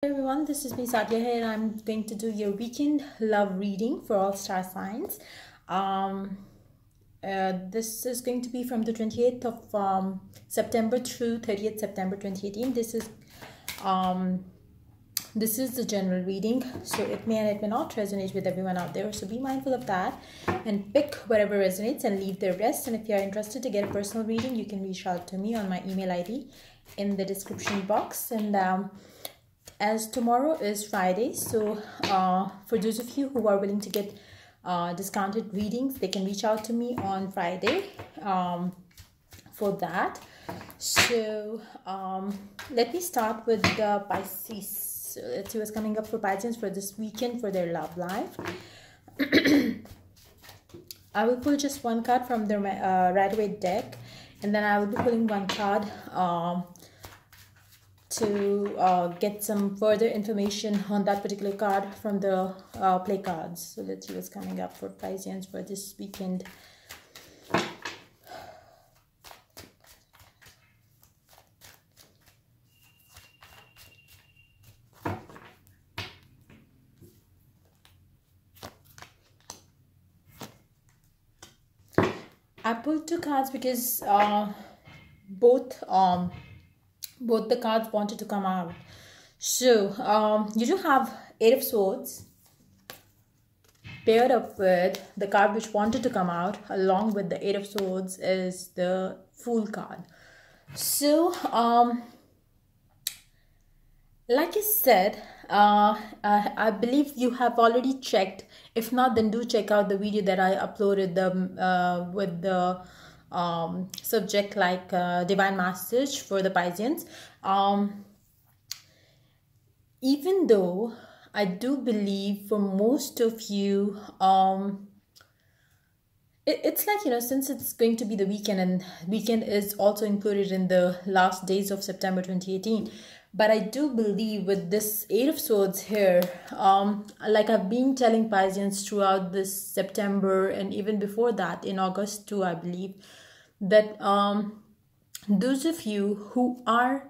Hey everyone, this is me Sadia here, and I'm going to do your weekend love reading for all star signs. This is going to be from the 28th of September through 30th September 2018. This is the general reading, so it may and it may not resonate with everyone out there, so be mindful of that and pick whatever resonates and leave the rest. And if you are interested to get a personal reading, you can reach out to me on my email ID in the description box. And as tomorrow is Friday, so for those of you who are willing to get discounted readings, they can reach out to me on Friday for that. So let me start with the Pisces. So let's see what's coming up for Pisces for this weekend for their love life. I will pull just one card from the right away deck, and then I will be pulling one card to get some further information on that particular card from the play cards. So let's see what's coming up for Pisces for this weekend. I pulled two cards because both the cards wanted to come out. So you do have Eight of Swords paired up with the card which wanted to come out. Along with the Eight of Swords is the Fool card. So like I said, I believe you have already checked. If not, then do check out the video that I uploaded with the subject like divine message for the Pisces. Even though I do believe for most of you, it's like, you know, since it's going to be the weekend, and weekend is also included in the last days of September 2018. But I do believe with this Eight of Swords here, like I've been telling Pisces throughout this September and even before that in August too, I believe, that those of you who are,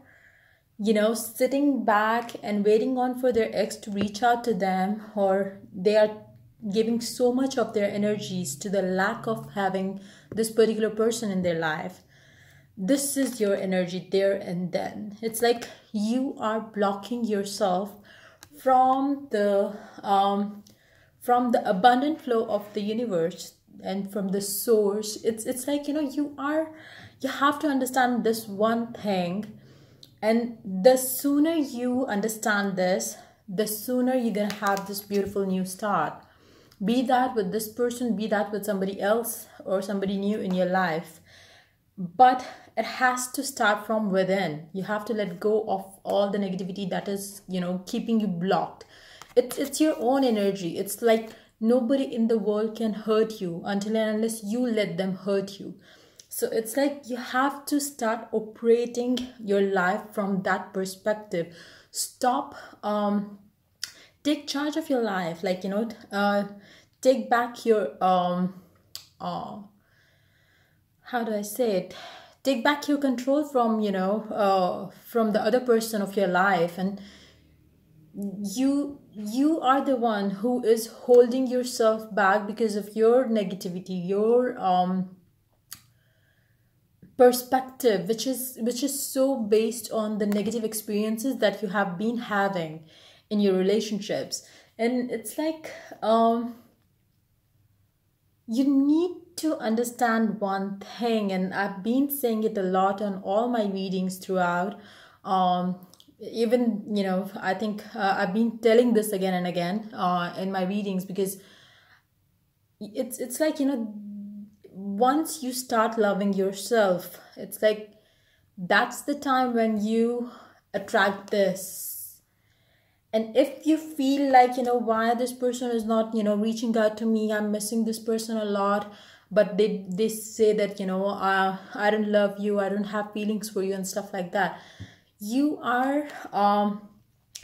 you know, sitting back and waiting on for their ex to reach out to them, or they are giving so much of their energies to the lack of having this particular person in their life, this is your energy there and then. It's like you are blocking yourself from the abundant flow of the universe and from the source. It's like, you know, you have to understand this one thing, and the sooner you understand this, the sooner you're gonna have this beautiful new start. Be that with this person, be that with somebody else or somebody new in your life. But it has to start from within. You have to let go of all the negativity that is, you know, keeping you blocked. It's your own energy. It's like nobody in the world can hurt you until and unless you let them hurt you. So it's like you have to start operating your life from that perspective. Stop, take charge of your life. Like, you know, take back your, how do I say it? Take back your control from, you know, from the other person of your life. And you are the one who is holding yourself back because of your negativity, your perspective, which is so based on the negative experiences that you have been having in your relationships. And it's like you need to understand one thing, and I've been saying it a lot on all my readings throughout. Even, you know, I think I've been telling this again and again in my readings, because it's like, you know, once you start loving yourself, it's like that's the time when you attract this. And if you feel like, you know, why this person is not, you know, reaching out to me, I'm missing this person a lot, but they say that, you know, I don't love you, I don't have feelings for you and stuff like that, you are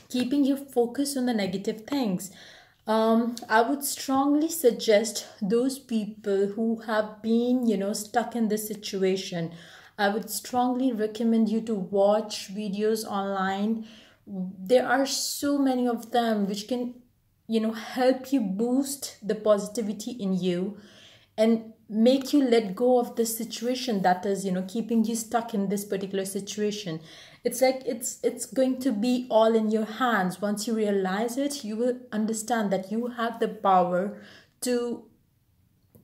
keeping your focus on the negative things. I would strongly suggest those people who have been, you know, stuck in this situation, I would strongly recommend you to watch videos online there are so many of them which can, you know, help you boost the positivity in you and make you let go of the situation that is, you know, keeping you stuck in this particular situation. It's like it's going to be all in your hands. Once you realize it, you will understand that you have the power to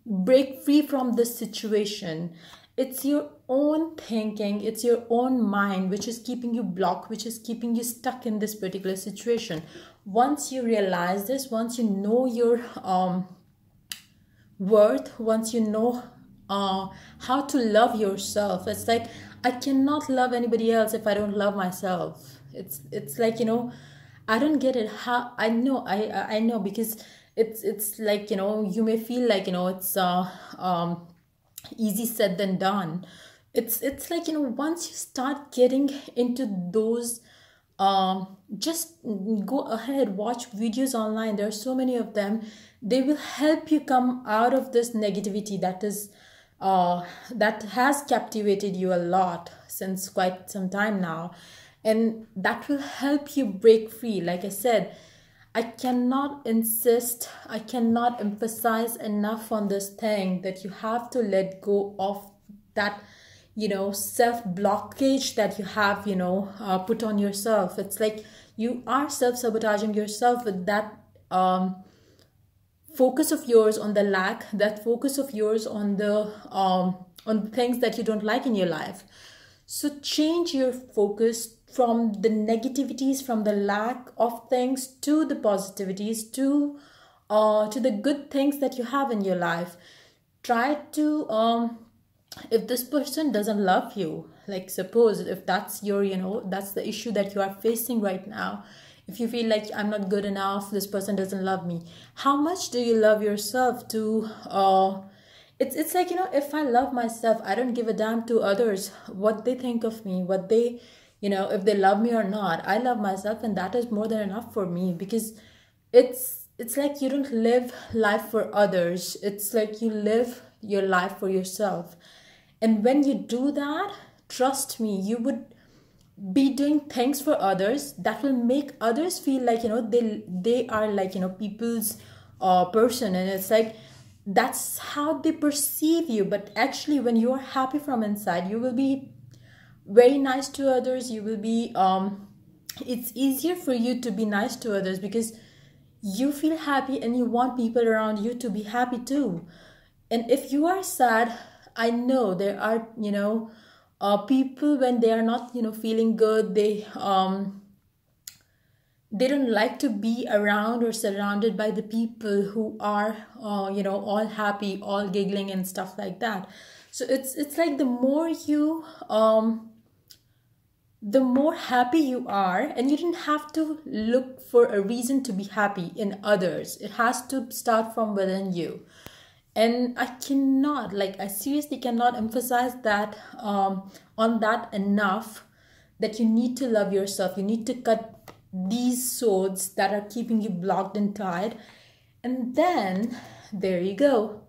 break free from this situation. It's your own thinking, it's your own mind which is keeping you blocked, which is keeping you stuck in this particular situation. Once you realize this, once you know your worth, once you know how to love yourself, it's like, I cannot love anybody else if I don't love myself. It's like, you know, I don't get it. How I know, because it's like, you know, you may feel like, you know, it's easy said than done. It's like, you know, once you start getting into those, just go ahead, watch videos online. There are so many of them. They will help you come out of this negativity that is that has captivated you a lot since quite some time now, and that will help you break free. Like I said, I cannot insist, I cannot emphasize enough on this thing that you have to let go of that, you know, self blockage that you have, you know, put on yourself. It's like you are self-sabotaging yourself with that focus of yours on the lack, that focus of yours on the things that you don't like in your life. So change your focus from the negativities, from the lack of things, to the positivities, to the good things that you have in your life. Try to if this person doesn't love you, like suppose if that's your, you know, that's the issue that you are facing right now. If you feel like I'm not good enough, this person doesn't love me, how much do you love yourself to it's like, you know, if I love myself, I don't give a damn to others what they think of me, what they, you know, if they love me or not. I love myself, and that is more than enough for me. Because it's like you don't live life for others, it's like you live your life for yourself. And when you do that, trust me, you would be doing things for others that will make others feel like, you know, they are like, you know, people's person. And it's like, that's how they perceive you. But actually, when you are happy from inside, you will be very nice to others. You will be it's easier for you to be nice to others because you feel happy and you want people around you to be happy too. And if you are sad, I know there are, you know, people, when they are not, you know, feeling good, they don't like to be around or surrounded by the people who are you know, all happy, all giggling and stuff like that. So it's like the more you the more happy you are, and you don't have to look for a reason to be happy in others. It has to start from within you. And I cannot, like, I seriously cannot emphasize that on that enough, that you need to love yourself. You need to cut these swords that are keeping you blocked and tied. And then there you go.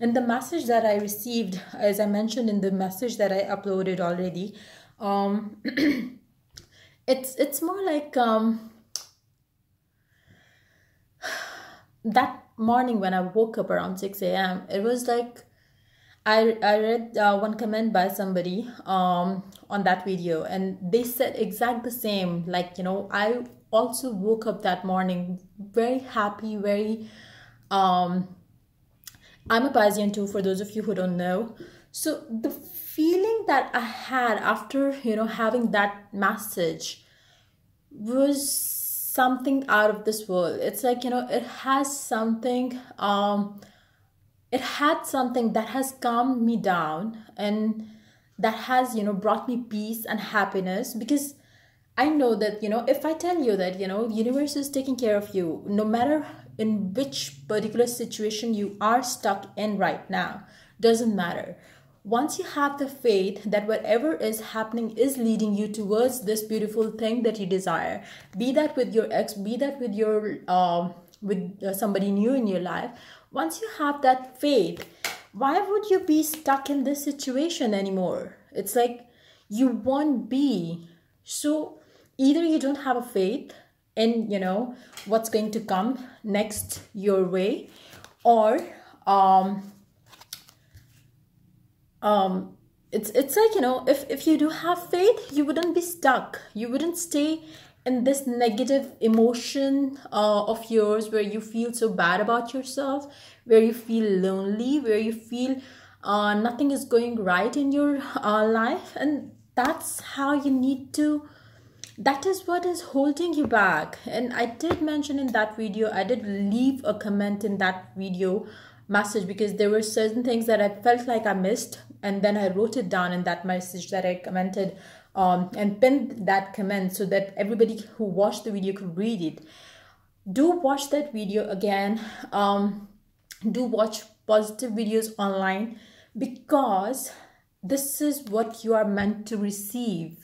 And the message that I received, as I mentioned in the message that I uploaded already, it's more like that morning when I woke up around 6 a.m. it was like I read one comment by somebody on that video, and they said exact the same. Like, you know, I also woke up that morning very happy, very I'm a Piscean too, for those of you who don't know. So the feeling that I had after, you know, having that message was something out of this world. It's like, you know, it has something it had something that has calmed me down, and that has, you know, brought me peace and happiness. Because I know that, you know, if I tell you that, you know, universe is taking care of you, no matter in which particular situation you are stuck in right now, doesn't matter. Once you have the faith that whatever is happening is leading you towards this beautiful thing that you desire, be that with your ex, be that with your somebody new in your life, once you have that faith, why would you be stuck in this situation anymore? It's like you won't be. So either you don't have a faith in, you know, what's going to come next your way, or it's like, you know, if you do have faith, you wouldn't be stuck, you wouldn't stay in this negative emotion of yours, where you feel so bad about yourself, where you feel lonely, where you feel nothing is going right in your life. And that's how you need to, that is what is holding you back. And I did mention in that video, I did leave a comment in that video message, because there were certain things that I felt like I missed, and then I wrote it down in that message that I commented, and pinned that comment so that everybody who watched the video could read it. Do watch that video again. Do watch positive videos online, because this is what you are meant to receive.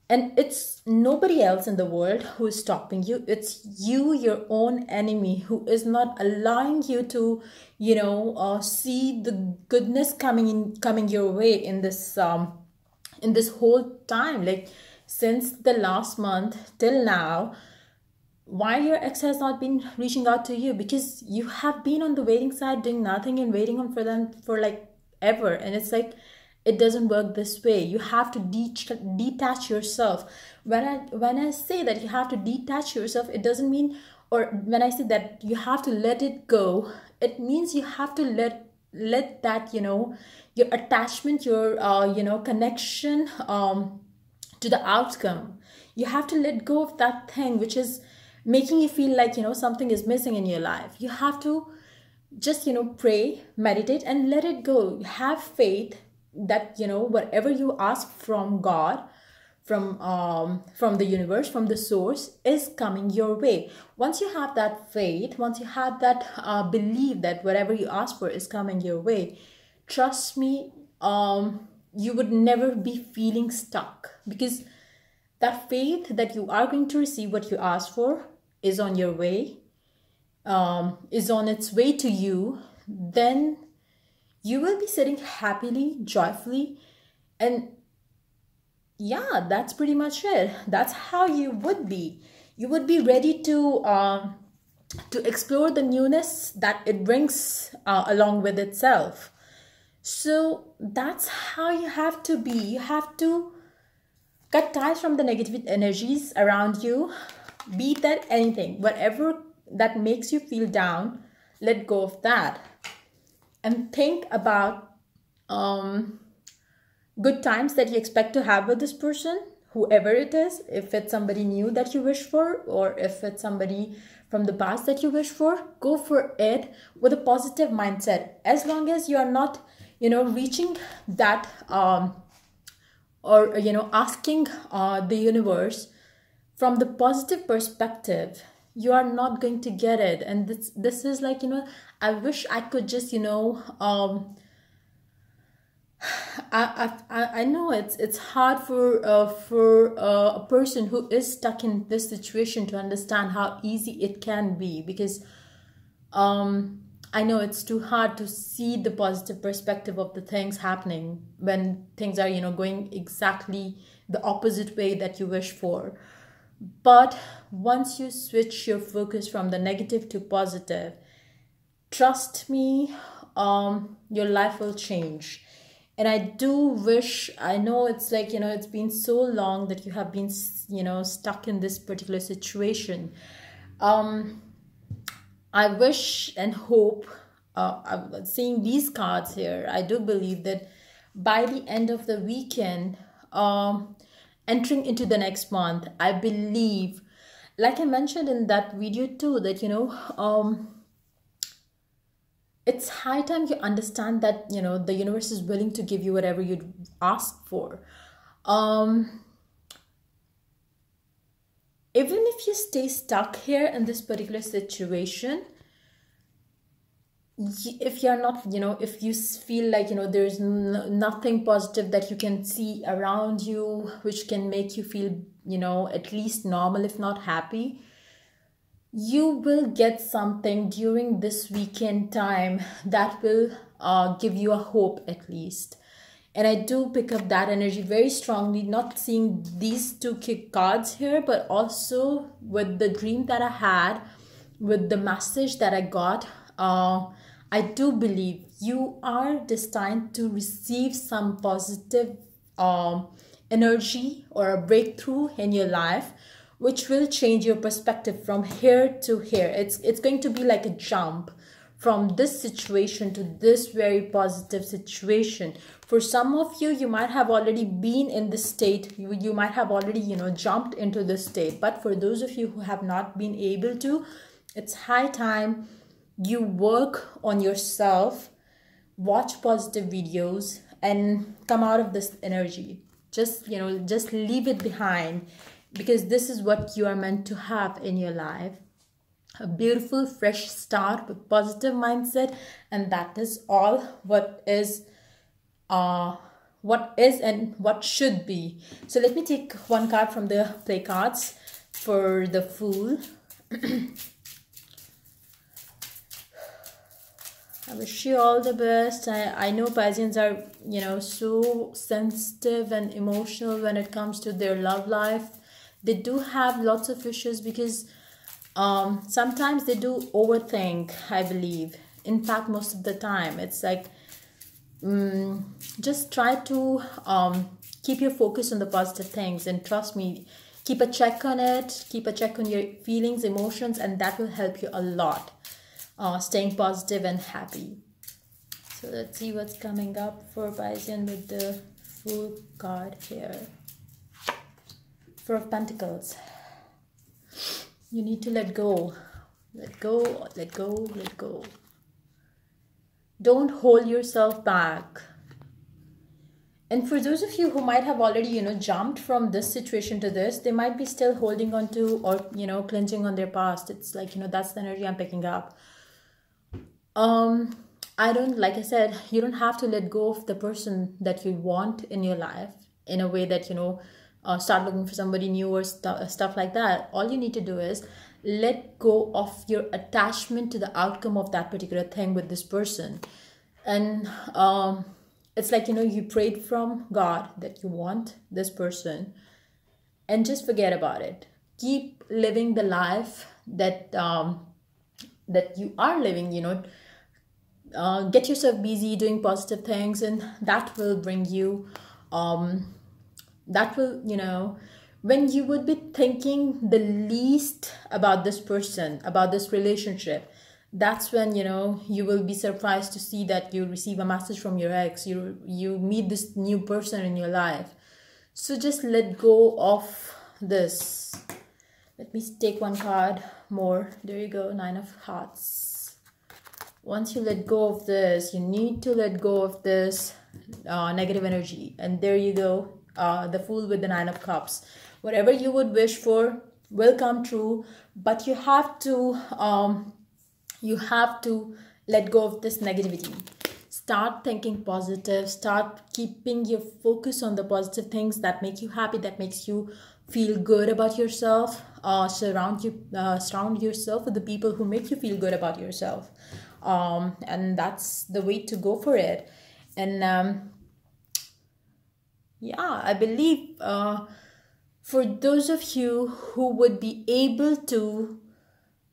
And it's nobody else in the world who is stopping you. It's you, your own enemy, who is not allowing you to, you know, see the goodness coming your way in this whole time. Like, since the last month till now, why your ex has not been reaching out to you? Because you have been on the waiting side, doing nothing, and waiting on for them for like ever. And it's like, it doesn't work this way. You have to detach yourself. When I say that you have to detach yourself, it doesn't mean, or when I say that you have to let it go, it means you have to let that, you know, your attachment, your you know, connection to the outcome. You have to let go of that thing which is making you feel like, you know, something is missing in your life. You have to just, you know, pray, meditate, and let it go. Have faith that, you know, whatever you ask from God, from the universe, from the source, is coming your way. Once you have that faith, once you have that belief that whatever you ask for is coming your way, trust me, you would never be feeling stuck, because that faith that you are going to receive what you ask for is on your way, is on its way to you. Then you will be sitting happily, joyfully, and yeah, that's pretty much it. That's how you would be. You would be ready to explore the newness that it brings along with itself. So that's how you have to be. You have to cut ties from the negative energies around you. Be that anything, whatever that makes you feel down, let go of that. And think about good times that you expect to have with this person, whoever it is. If it's somebody new that you wish for, or if it's somebody from the past that you wish for, go for it with a positive mindset. As long as you are not, you know, reaching that or, you know, asking the universe from the positive perspective, you are not going to get it. And this is like, you know, I wish I could just, you know, I know it's hard for a person who is stuck in this situation to understand how easy it can be, because I know it's too hard to see the positive perspective of the things happening when things are, you know, going exactly the opposite way that you wish for. But once you switch your focus from the negative to positive, trust me, your life will change. And I do wish, I know it's like, you know, it's been so long that you have been, you know, stuck in this particular situation. I wish and hope, seeing these cards here, I do believe that by the end of the weekend, entering into the next month, I believe, like I mentioned in that video too, that, you know, it's high time you understand that, you know, the universe is willing to give you whatever you ask for. Even if you stay stuck here in this particular situation, if you're not, you know, if you feel like, you know, there's nothing positive that you can see around you which can make you feel, you know, at least normal, if not happy, you will get something during this weekend time that will give you a hope at least. And I do pick up that energy very strongly, not seeing these two cards here, but also with the dream that I had, with the message that I got. I do believe you are destined to receive some positive energy or a breakthrough in your life, which will change your perspective from here to here. It's going to be like a jump from this situation to this very positive situation. For some of you, you might have already been in this state. You might have already, jumped into this state. But for those of you who have not been able to, it's high time you work on yourself, watch positive videos, and come out of this energy. Just leave it behind, because this is what you are meant to have in your life. A beautiful fresh start with positive mindset, and that is all what is and what should be. So let me take one card from the play cards for the Fool. I wish you all the best. I know Pisceans are, so sensitive and emotional when it comes to their love life. They do have lots of issues because sometimes they do overthink, I believe. In fact, most of the time, it's like, just try to keep your focus on the positive things, and trust me, keep a check on it, keep a check on your feelings, emotions, and that will help you a lot. Staying positive and happy. So let's see what's coming up for Piscean with the Fool card here. Four of Pentacles. You need to let go. Let go, let go, let go. Don't hold yourself back. And for those of you who might have already, jumped from this situation to this, they might be still holding on to or, clinging on their past. It's like, that's the energy I'm picking up. Like I said, you don't have to let go of the person that you want in your life in a way that, start looking for somebody new or stuff like that. All you need to do is let go of your attachment to the outcome of that particular thing with this person. And it's like, you prayed from God that you want this person, and just forget about it. Keep living the life that that you are living, get yourself busy doing positive things, and that will bring you that will, when you would be thinking the least about this person, about this relationship, that's when, you will be surprised to see that you receive a message from your ex, you meet this new person in your life. So just let go of this. Let me take one card more. There you go, Nine of Hearts. Once you let go of this, you need to let go of this negative energy. And there you go, the Fool with the Nine of Cups. Whatever you would wish for will come true, but you have to let go of this negativity. Start thinking positive. Start keeping your focus on the positive things that make you happy, that makes you feel good about yourself. Surround yourself with the people who make you feel good about yourself. And that's the way to go for it. And yeah, I believe for those of you who would be able to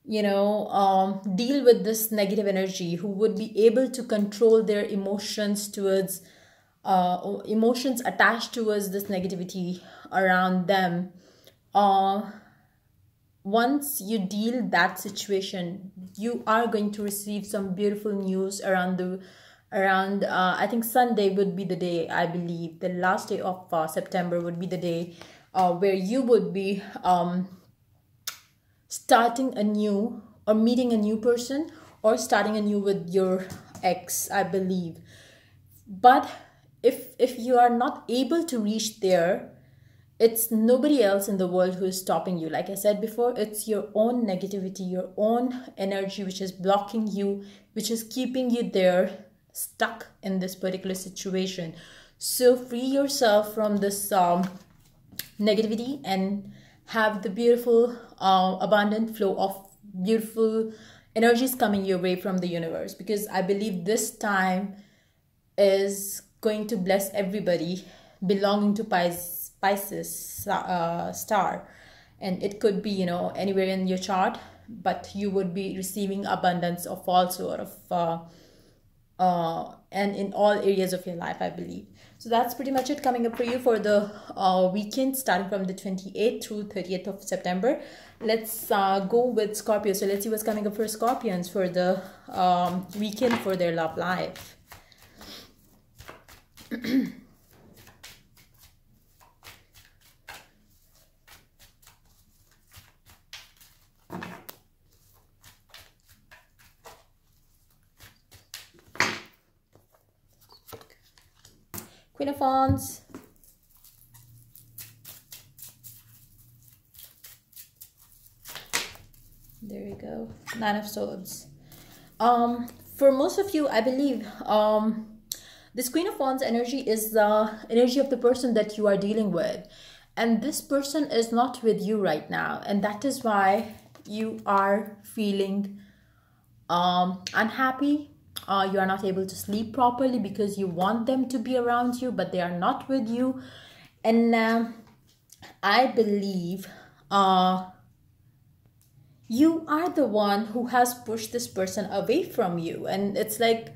deal with this negative energy, who would be able to control their emotions towards emotions attached towards this negativity around them, once you deal that situation, you are going to receive some beautiful news around I think Sunday would be the day. I believe the last day of September would be the day where you would be starting anew, or meeting a new person, or starting anew with your ex, I believe. But if you are not able to reach there, it's nobody else in the world who is stopping you. Like I said before, it's your own negativity, your own energy, which is blocking you, which is keeping you there, stuck in this particular situation. So free yourself from this negativity, and have the beautiful abundant flow of beautiful energies coming your way from the universe, because I believe this time is going to bless everybody belonging to Pisces star. And it could be, anywhere in your chart, but you would be receiving abundance of all sort of and in all areas of your life, I believe. So that's pretty much it coming up for you for the weekend starting from the 28th through 30th of September. Let's go with Scorpio. So let's see what's coming up for Scorpions for the weekend for their love life. Queen of Wands, there you go, Nine of Swords. For most of you, I believe this Queen of Wands energy is the energy of the person that you are dealing with, and this person is not with you right now, and that is why you are feeling unhappy. You are not able to sleep properly because you want them to be around you, but they are not with you. And I believe you are the one who has pushed this person away from you. And it's like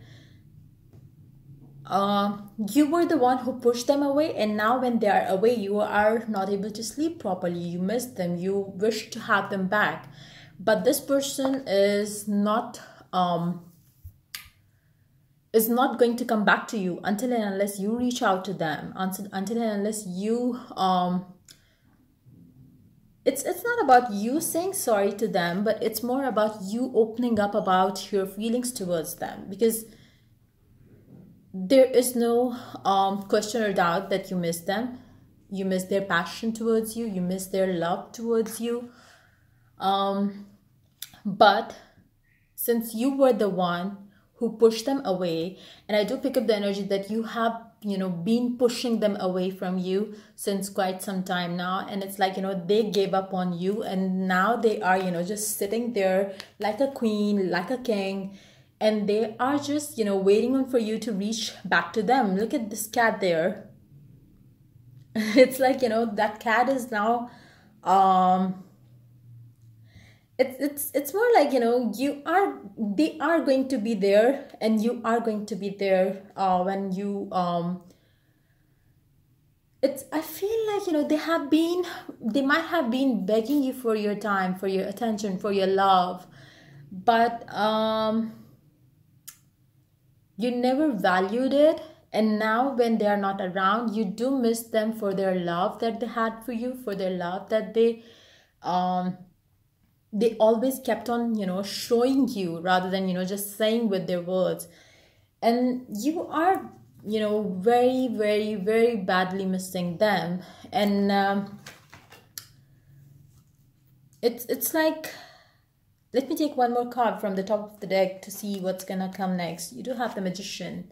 you were the one who pushed them away, and now when they are away, you are not able to sleep properly. You miss them. You wish to have them back. But this person is not going to come back to you until and unless you reach out to them, until and unless you it's not about you saying sorry to them, but it's more about you opening up about your feelings towards them, because there is no question or doubt that you miss them. You miss their passion towards you, you miss their love towards you, but since you were the one who pushed them away, and I do pick up the energy that you have been pushing them away from you since quite some time now, and it's like they gave up on you, and now they are just sitting there like a queen, like a king, and they are just waiting on for you to reach back to them. Look at this cat there. It's like that cat is now it's more like they are going to be there, and you are going to be there when you I feel like they might have been begging you for your time, for your attention, for your love, but you never valued it. And now when they are not around, you do miss them for their love that they had for you, for their love that they always kept on showing you, rather than just saying with their words. And you are very, very, very badly missing them. And it's like, let me take one more card from the top of the deck to see what's gonna come next. You do have the Magician.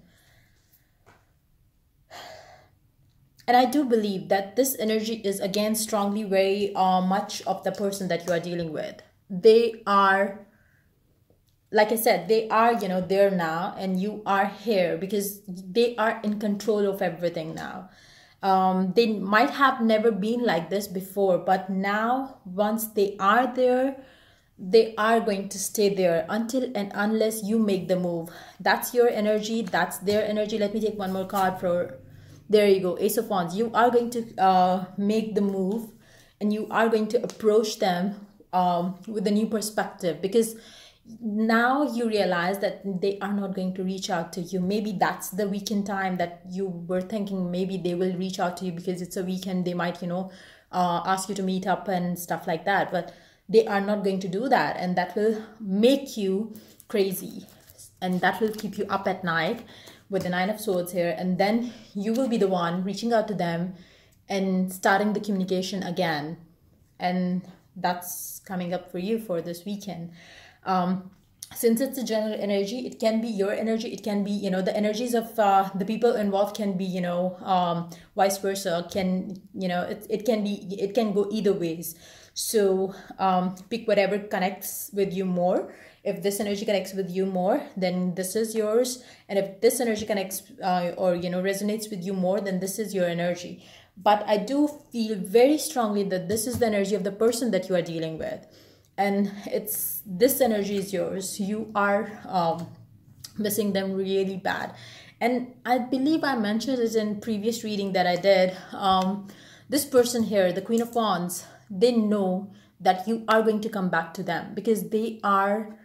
And I do believe that this energy is again strongly very much of the person that you are dealing with. They are, like I said, they are there now, and you are here because they are in control of everything now. They might have never been like this before, but now once they are there, they are going to stay there until and unless you make the move. That's your energy, that's their energy. Let me take one more card for, there you go, Ace of Wands. You are going to make the move, and you are going to approach them with a new perspective, because now you realize that they are not going to reach out to you. Maybe that's the weekend time that you were thinking maybe they will reach out to you because it's a weekend. They might ask you to meet up and stuff like that, but they are not going to do that, and that will make you crazy, and that will keep you up at night with the Nine of Swords here. And then you will be the one reaching out to them and starting the communication again, and that's coming up for you for this weekend. since it's a general energy, it can be your energy, it can be, you know, the energies of the people involved can be, you know, vice versa, can, you know, it can be, it can go either ways. So pick whatever connects with you more. If this energy connects with you more, then this is yours. And if this energy connects or, you know, resonates with you more, then this is your energy. But I do feel very strongly that this is the energy of the person that you are dealing with, and it's, this energy is yours. You are missing them really bad. And I believe I mentioned it in previous reading that I did. This person here, the Queen of Wands, they know that you are going to come back to them, because they are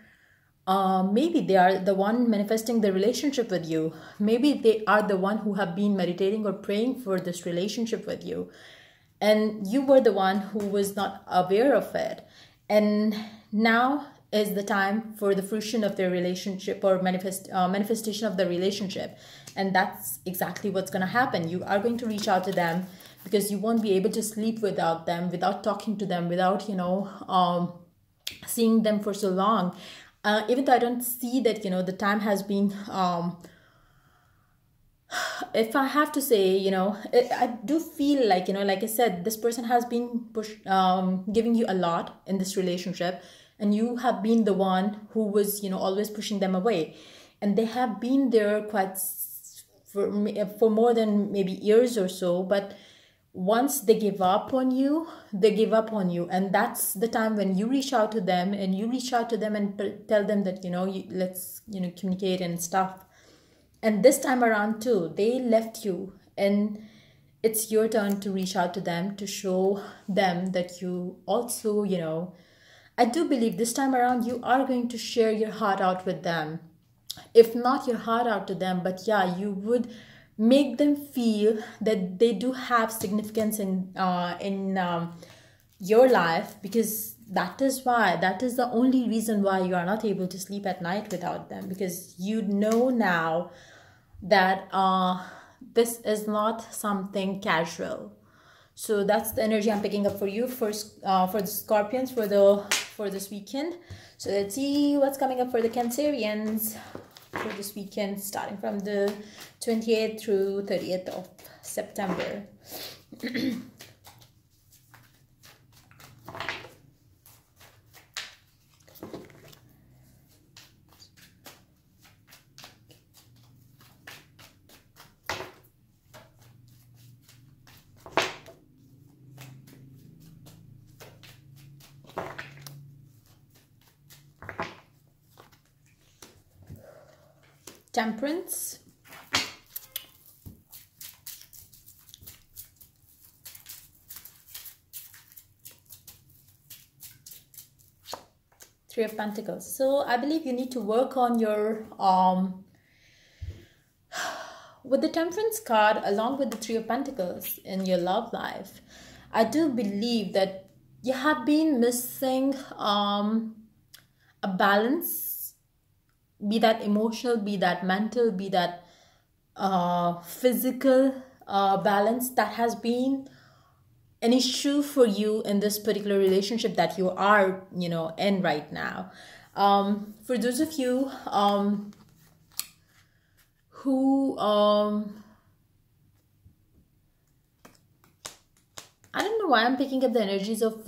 maybe they are the one manifesting the relationship with you. Maybe they are the one who have been meditating or praying for this relationship with you, and you were the one who was not aware of it. And now is the time for the fruition of their relationship, or manifestation of the relationship. And that's exactly what's going to happen. You are going to reach out to them, because you won't be able to sleep without them, without talking to them, without, you know, seeing them for so long. Even though I don't see that, you know, the time has been, if I have to say, you know, I do feel like, you know, like I said, this person has been giving you a lot in this relationship, and you have been the one who was, you know, always pushing them away. And they have been there quite for more than maybe years or so, but once they give up on you, they give up on you. And that's the time when you reach out to them, and you reach out to them and tell them that, you know, let's, you know, communicate and stuff. And this time around too, they left you, and it's your turn to reach out to them, to show them that you also, you know, I do believe this time around you are going to share your heart out with them. If not your heart out to them, but yeah, you would make them feel that they do have significance in your life, because that is the only reason why you are not able to sleep at night without them, because you know now that this is not something casual. So that's the energy I'm picking up for you, for the Scorpions, for this weekend. So let's see what's coming up for the Cancerians for this weekend, starting from the 28th through 30th of September. Temperance, Three of Pentacles. So I believe you need to work on your with the Temperance card along with the Three of Pentacles in your love life. I do believe that you have been missing a balance, be that emotional, be that mental, be that physical balance. That has been an issue for you in this particular relationship that you are, you know, in right now. For those of you who I don't know why I'm picking up the energies of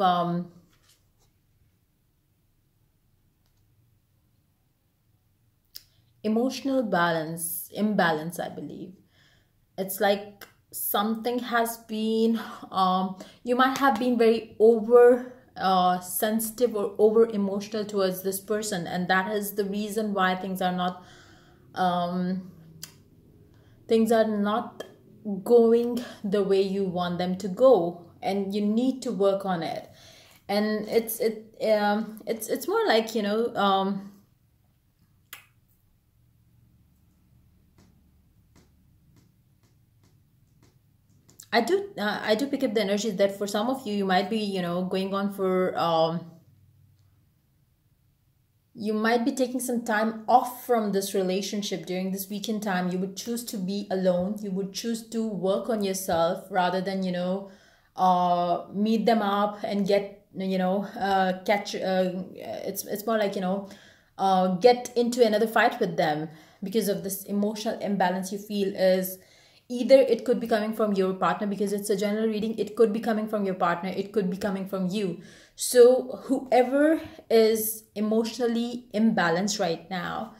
emotional imbalance, I believe. It's like something has been, you might have been very over sensitive or over emotional towards this person, and that is the reason why things are not going the way you want them to go, and you need to work on it. And it's more like, you know, I do pick up the energies that for some of you, you might be, you know, going on for you might be taking some time off from this relationship during this weekend time. You would choose to be alone. You would choose to work on yourself rather than, you know, meet them up and get, you know, catch. It's more like, you know, get into another fight with them because of this emotional imbalance you feel. Is either it could be coming from your partner, because it's a general reading, it could be coming from your partner, it could be coming from you. So whoever is emotionally imbalanced right now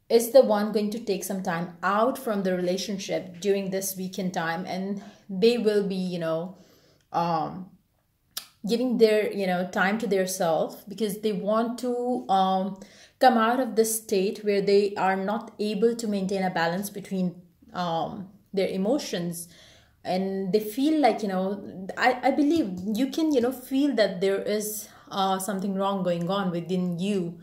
is the one going to take some time out from the relationship during this weekend time, and they will be, giving their, time to their self, because they want to come out of this state where they are not able to maintain a balance between their emotions. And they feel like, I believe you can, feel that there is something wrong going on within you.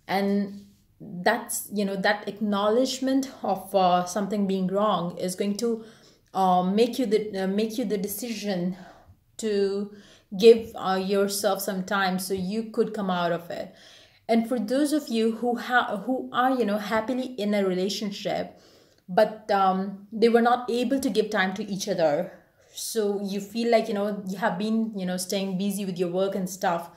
And that's, that acknowledgement of something being wrong is going to make you the decision to give yourself some time so you could come out of it. And for those of you who are happily in a relationship, but they were not able to give time to each other, so you feel like, you have been, staying busy with your work and stuff.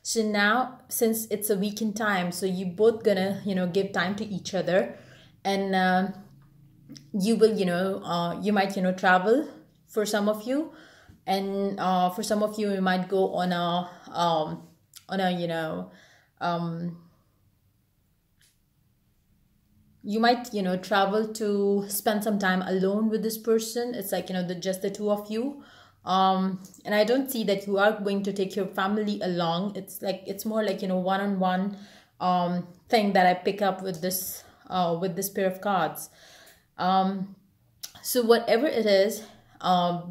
So now, since it's a weekend time, so you both gonna, give time to each other. And you will, you might, travel for some of you. And for some of you, you might go on you might, travel to spend some time alone with this person. It's like, just the two of you. And I don't see that you are going to take your family along. It's like, it's more like, one-on-one thing that I pick up with this pair of cards. So whatever it is,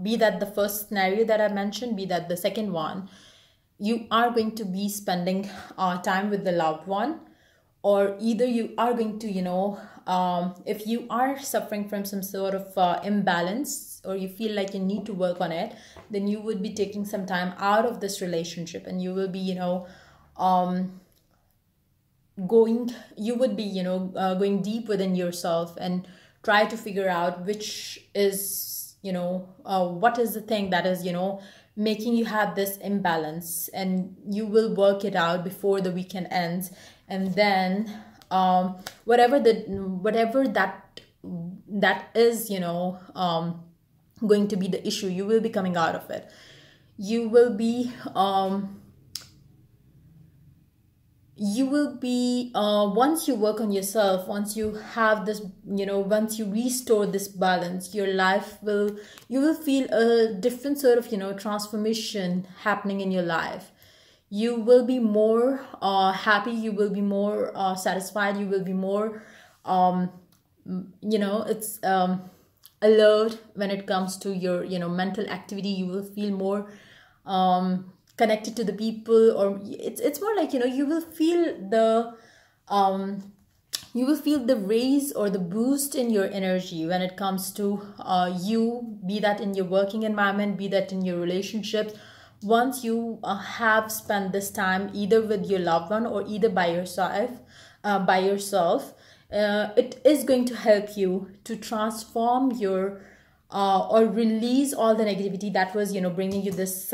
be that the first scenario that I mentioned, be that the second one, you are going to be spending time with the loved one. Or either you are going to, if you are suffering from some sort of imbalance, or you feel like you need to work on it, then you would be taking some time out of this relationship, and you will be, going deep within yourself and try to figure out which is, what is the thing that is, making you have this imbalance, and you will work it out before the weekend ends. And then whatever that is, going to be the issue, you will be coming out of it. You will be once you work on yourself, once you have this, once you restore this balance, you will feel a different sort of, transformation happening in your life. You will be more happy, you will be more satisfied, you will be more it's alert when it comes to your mental activity. You will feel more connected to the people, or it's more like, you will feel the raise or the boost in your energy when it comes to you, be that in your working environment, be that in your relationships. Once you have spent this time either with your loved one or either by yourself, it is going to help you to transform your or release all the negativity that was, bringing you this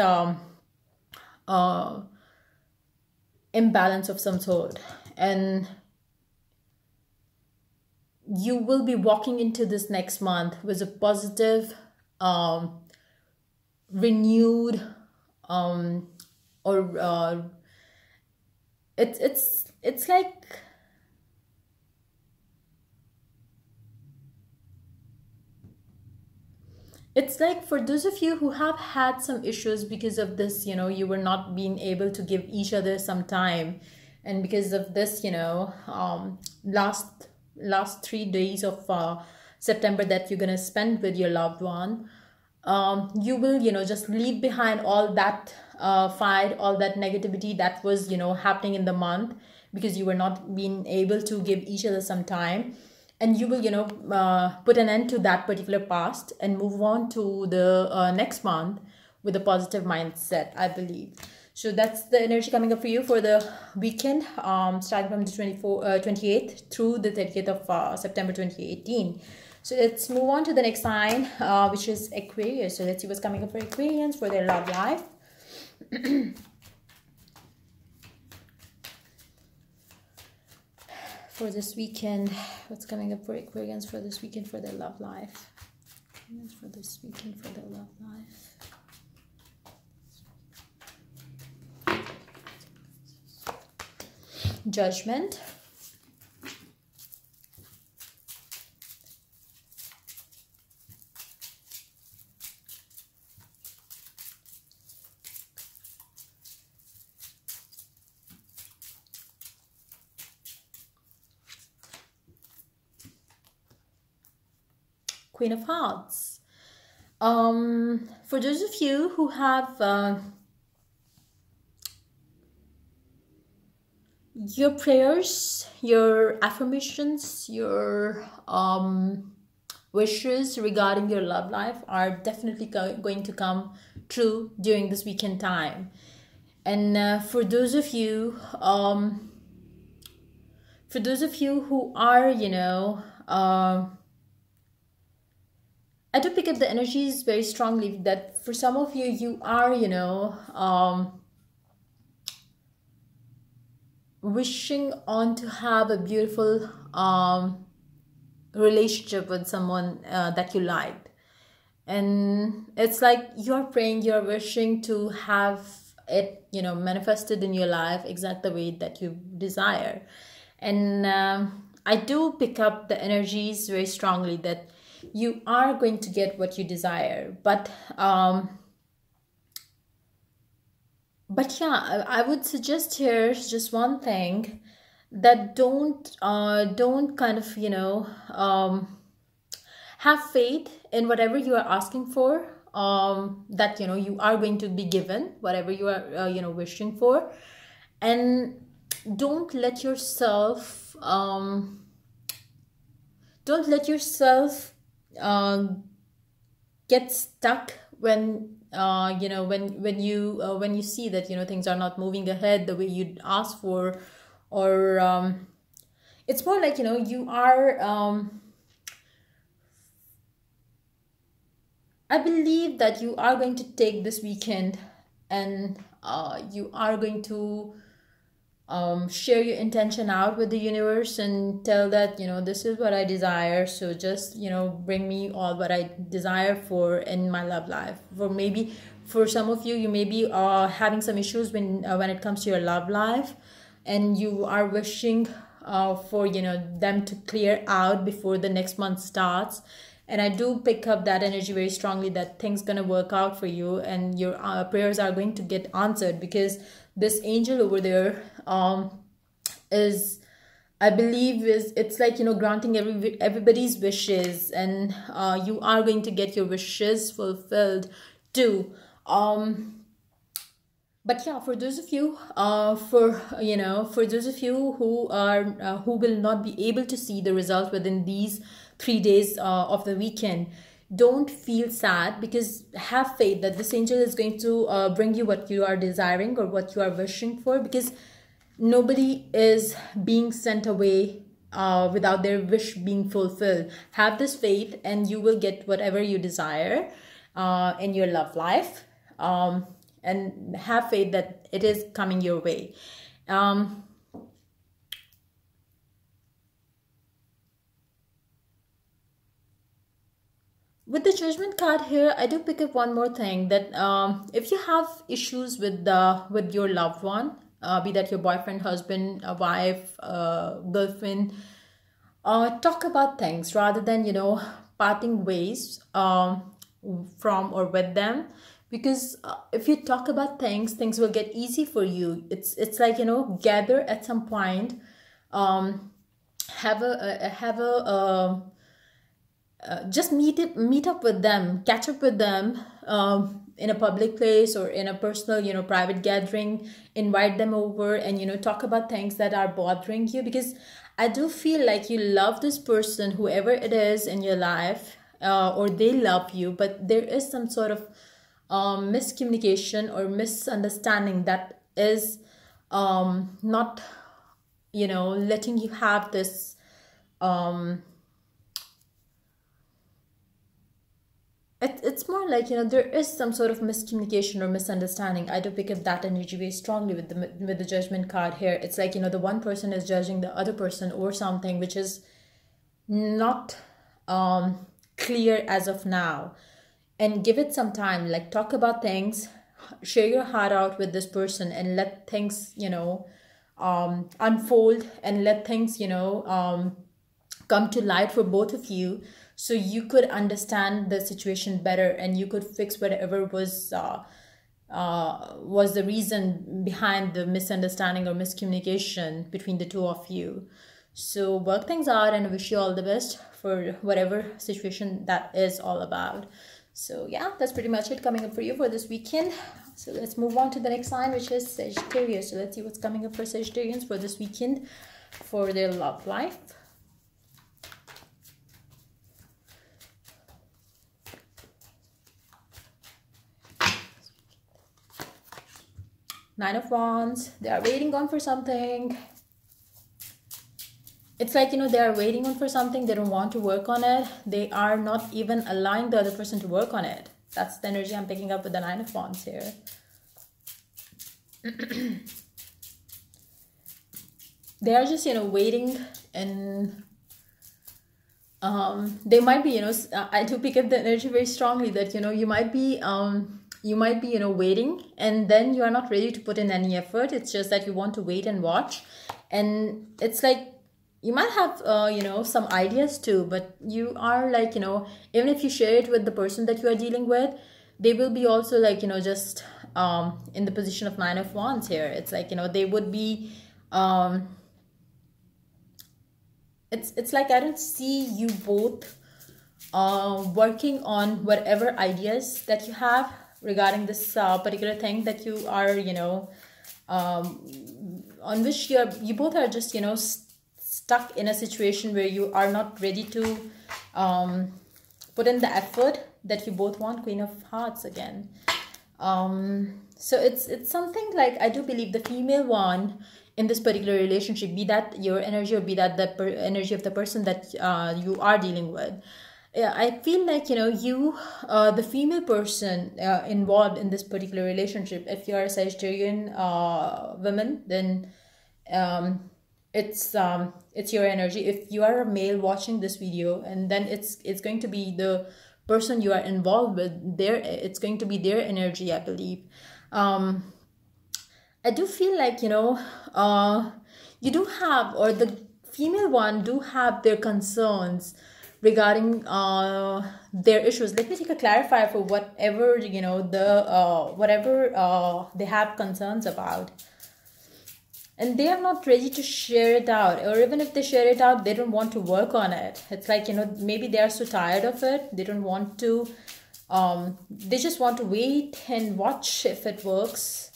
imbalance of some sort. And you will be walking into this next month with a positive, renewed, it's like, it's like for those of you who have had some issues because of this, you were not being able to give each other some time, and because of this, last 3 days of September that you're gonna spend with your loved one, you will, just leave behind all that fight, all that negativity that was, happening in the month, because you were not being able to give each other some time. And you will, put an end to that particular past and move on to the next month with a positive mindset, I believe. So that's the energy coming up for you for the weekend, starting from the 28th through the 30th of September 2018. So let's move on to the next sign, which is Aquarius. So let's see what's coming up for Aquarians for their love life. for this weekend. What's coming up for Aquarians for this weekend for their love life? For this weekend for their love life. Judgment. Queen of Hearts. For those of you who have your prayers, your affirmations, your wishes regarding your love life are definitely going to come true during this weekend time. And for those of you who are, you know, I do pick up the energies very strongly that for some of you, you are, you know, wishing on to have a beautiful relationship with someone that you liked. And it's like you're praying, you're wishing to have it, you know, manifested in your life exact the way that you desire. And I do pick up the energies very strongly that you are going to get what you desire. But yeah, I would suggest here just one thing, that don't kind of, you know, have faith in whatever you are asking for, that, you know, you are going to be given whatever you are, you know, wishing for. And don't let yourself get stuck when you know, when you see that, you know, things are not moving ahead the way you'd asked for, or it's more like, you know, you are I believe that you are going to take this weekend and you are going to share your intention out with the universe and tell that, you know, this is what I desire, so just, you know, bring me all what I desire for in my love life. For maybe for some of you, you may be having some issues when it comes to your love life, and you are wishing for, you know, them to clear out before the next month starts. And I do pick up that energy very strongly that things gonna work out for you, and your prayers are going to get answered, because this angel over there is, I believe, it's like, you know, granting everybody's wishes, and you are going to get your wishes fulfilled too. But yeah, for those of you for those of you who are who will not be able to see the result within these 3 days of the weekend, don't feel sad, because have faith that this angel is going to bring you what you are desiring or what you are wishing for, because nobody is being sent away without their wish being fulfilled. Have this faith and you will get whatever you desire in your love life, and have faith that it is coming your way. With the Judgment card here, I do pick up one more thing, that if you have issues with your loved one, be that your boyfriend, husband, a wife, girlfriend, talk about things rather than, you know, parting ways from or with them. Because if you talk about things will get easy for you. It's like, you know, gather at some point, just meet up with them, catch up with them in a public place or in a personal, you know, private gathering. Invite them over and, you know, talk about things that are bothering you, because I do feel like you love this person, whoever it is in your life, or they love you, but there is some sort of miscommunication or misunderstanding that is not, you know, letting you have this It's more like, there is some sort of miscommunication or misunderstanding. I do pick up that energy very strongly with the Judgment card here. It's like, the one person is judging the other person or something which is not clear as of now. And give it some time, like talk about things, share your heart out with this person, and let things, unfold, and let things, come to light for both of you, so you could understand the situation better, and you could fix whatever was the reason behind the misunderstanding or miscommunication between the two of you. So work things out, and I wish you all the best for whatever situation that is all about. So yeah, that's pretty much it coming up for you for this weekend. So let's move on to the next sign, which is Sagittarius. So let's see what's coming up for Sagittarians for this weekend for their love life. Nine of Wands. They are waiting on for something. It's like, they are waiting on for something. They don't want to work on it. They are not even allowing the other person to work on it. That's the energy I'm picking up with the Nine of Wands here. They are just, waiting, and they might be, I do pick up the energy very strongly that, you might be waiting, and then you are not ready to put in any effort. It's just that you want to wait and watch. And it's like, you might have, some ideas too, but you are like, even if you share it with the person that you are dealing with, they will be also like, just in the position of Nine of Wands here. It's like, they would be, it's like, I don't see you both working on whatever ideas that you have regarding this particular thing that you are, on which you both are just, stuck in a situation where you are not ready to put in the effort that you both want. Queen of Hearts again. So it's something like, I do believe the female one in this particular relationship, be that your energy or be that the energy of the person that you are dealing with, I feel like, you, the female person involved in this particular relationship, if you are a Sagittarian woman, then it's your energy. If you are a male watching this video, and then it's going to be the person you are involved with, it's going to be their energy, I believe. I do feel like, you do have, or the female one do have their concerns regarding their issues. Let me take a clarifier for whatever, whatever they have concerns about. And they are not ready to share it out. Or even if they share it out, they don't want to work on it. It's like, maybe they are so tired of it. They don't want to, they just want to wait and watch if it works.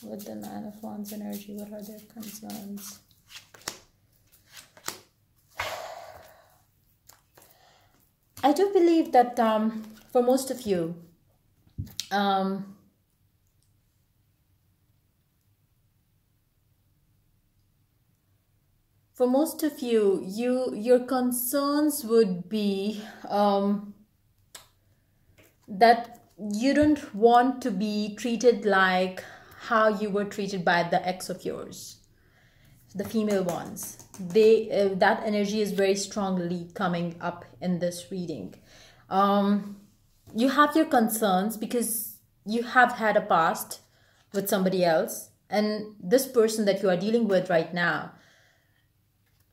With the Nine of Wands energy, what are their concerns? I do believe that for most of you, your concerns would be that you don't want to be treated like how you were treated by the ex of yours, the female ones. That energy is very strongly coming up in this reading. You have your concerns because you have had a past with somebody else, and this person that you are dealing with right now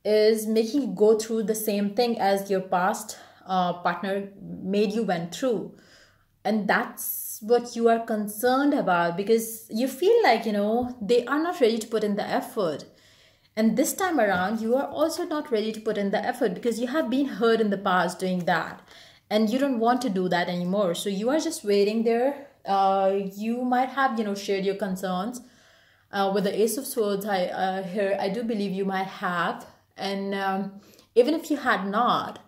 is making you go through the same thing as your past partner made you went through. And that's what you are concerned about, because you feel like, they are not ready to put in the effort. And this time around, you are also not ready to put in the effort because you have been hurt in the past doing that. And you don't want to do that anymore. So you are just waiting there. You might have, shared your concerns. With the Ace of Swords here, I do believe you might have. And even if you had not,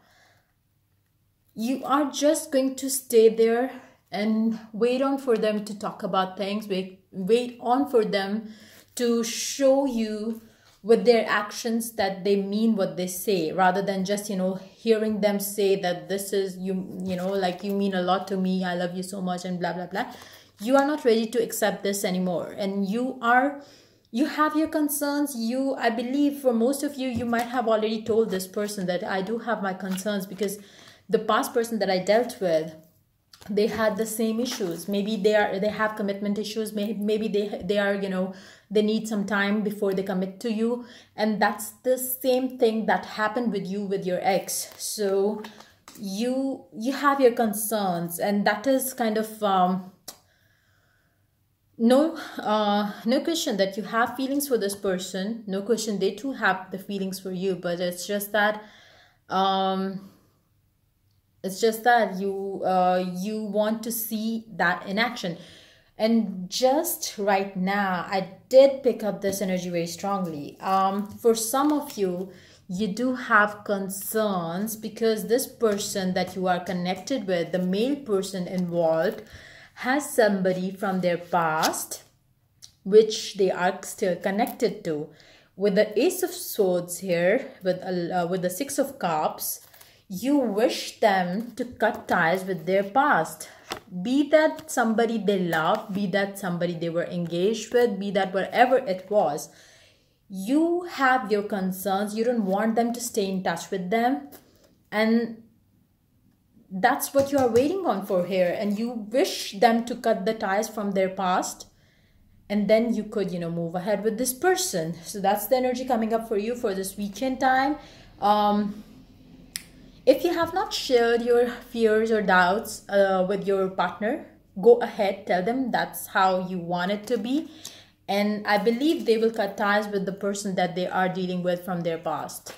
you are just going to stay there and wait on for them to talk about things. Wait on for them to show you with their actions, that they mean what they say, rather than just, you know, hearing them say that this is you know, like, you mean a lot to me, I love you so much, and blah blah blah. You are not ready to accept this anymore, and you have your concerns. I believe for most of you, you might have already told this person that I do have my concerns, because the past person that I dealt with, they had the same issues. Maybe they have commitment issues. Maybe they are, you know, they need some time before they commit to you, and that's the same thing that happened with you with your ex. So you have your concerns, and that is kind of no question that you have feelings for this person. No question they too have the feelings for you, but it's just that you want to see that in action. And just right now, I did pick up this energy very strongly. For some of you, you do have concerns because this person that you are connected with, the male person involved, has somebody from their past which they are still connected to. With the Ace of Swords here, with the Six of Cups, you wish them to cut ties with their past. Be that somebody they love, be that somebody they were engaged with, be that whatever it was. You have your concerns. You don't want them to stay in touch with them. And that's what you are waiting on for here. And you wish them to cut the ties from their past. And then you could, you know, move ahead with this person. So that's the energy coming up for you for this weekend time. If you have not shared your fears or doubts with your partner, go ahead, tell them that's how you want it to be. And I believe they will cut ties with the person that they are dealing with from their past,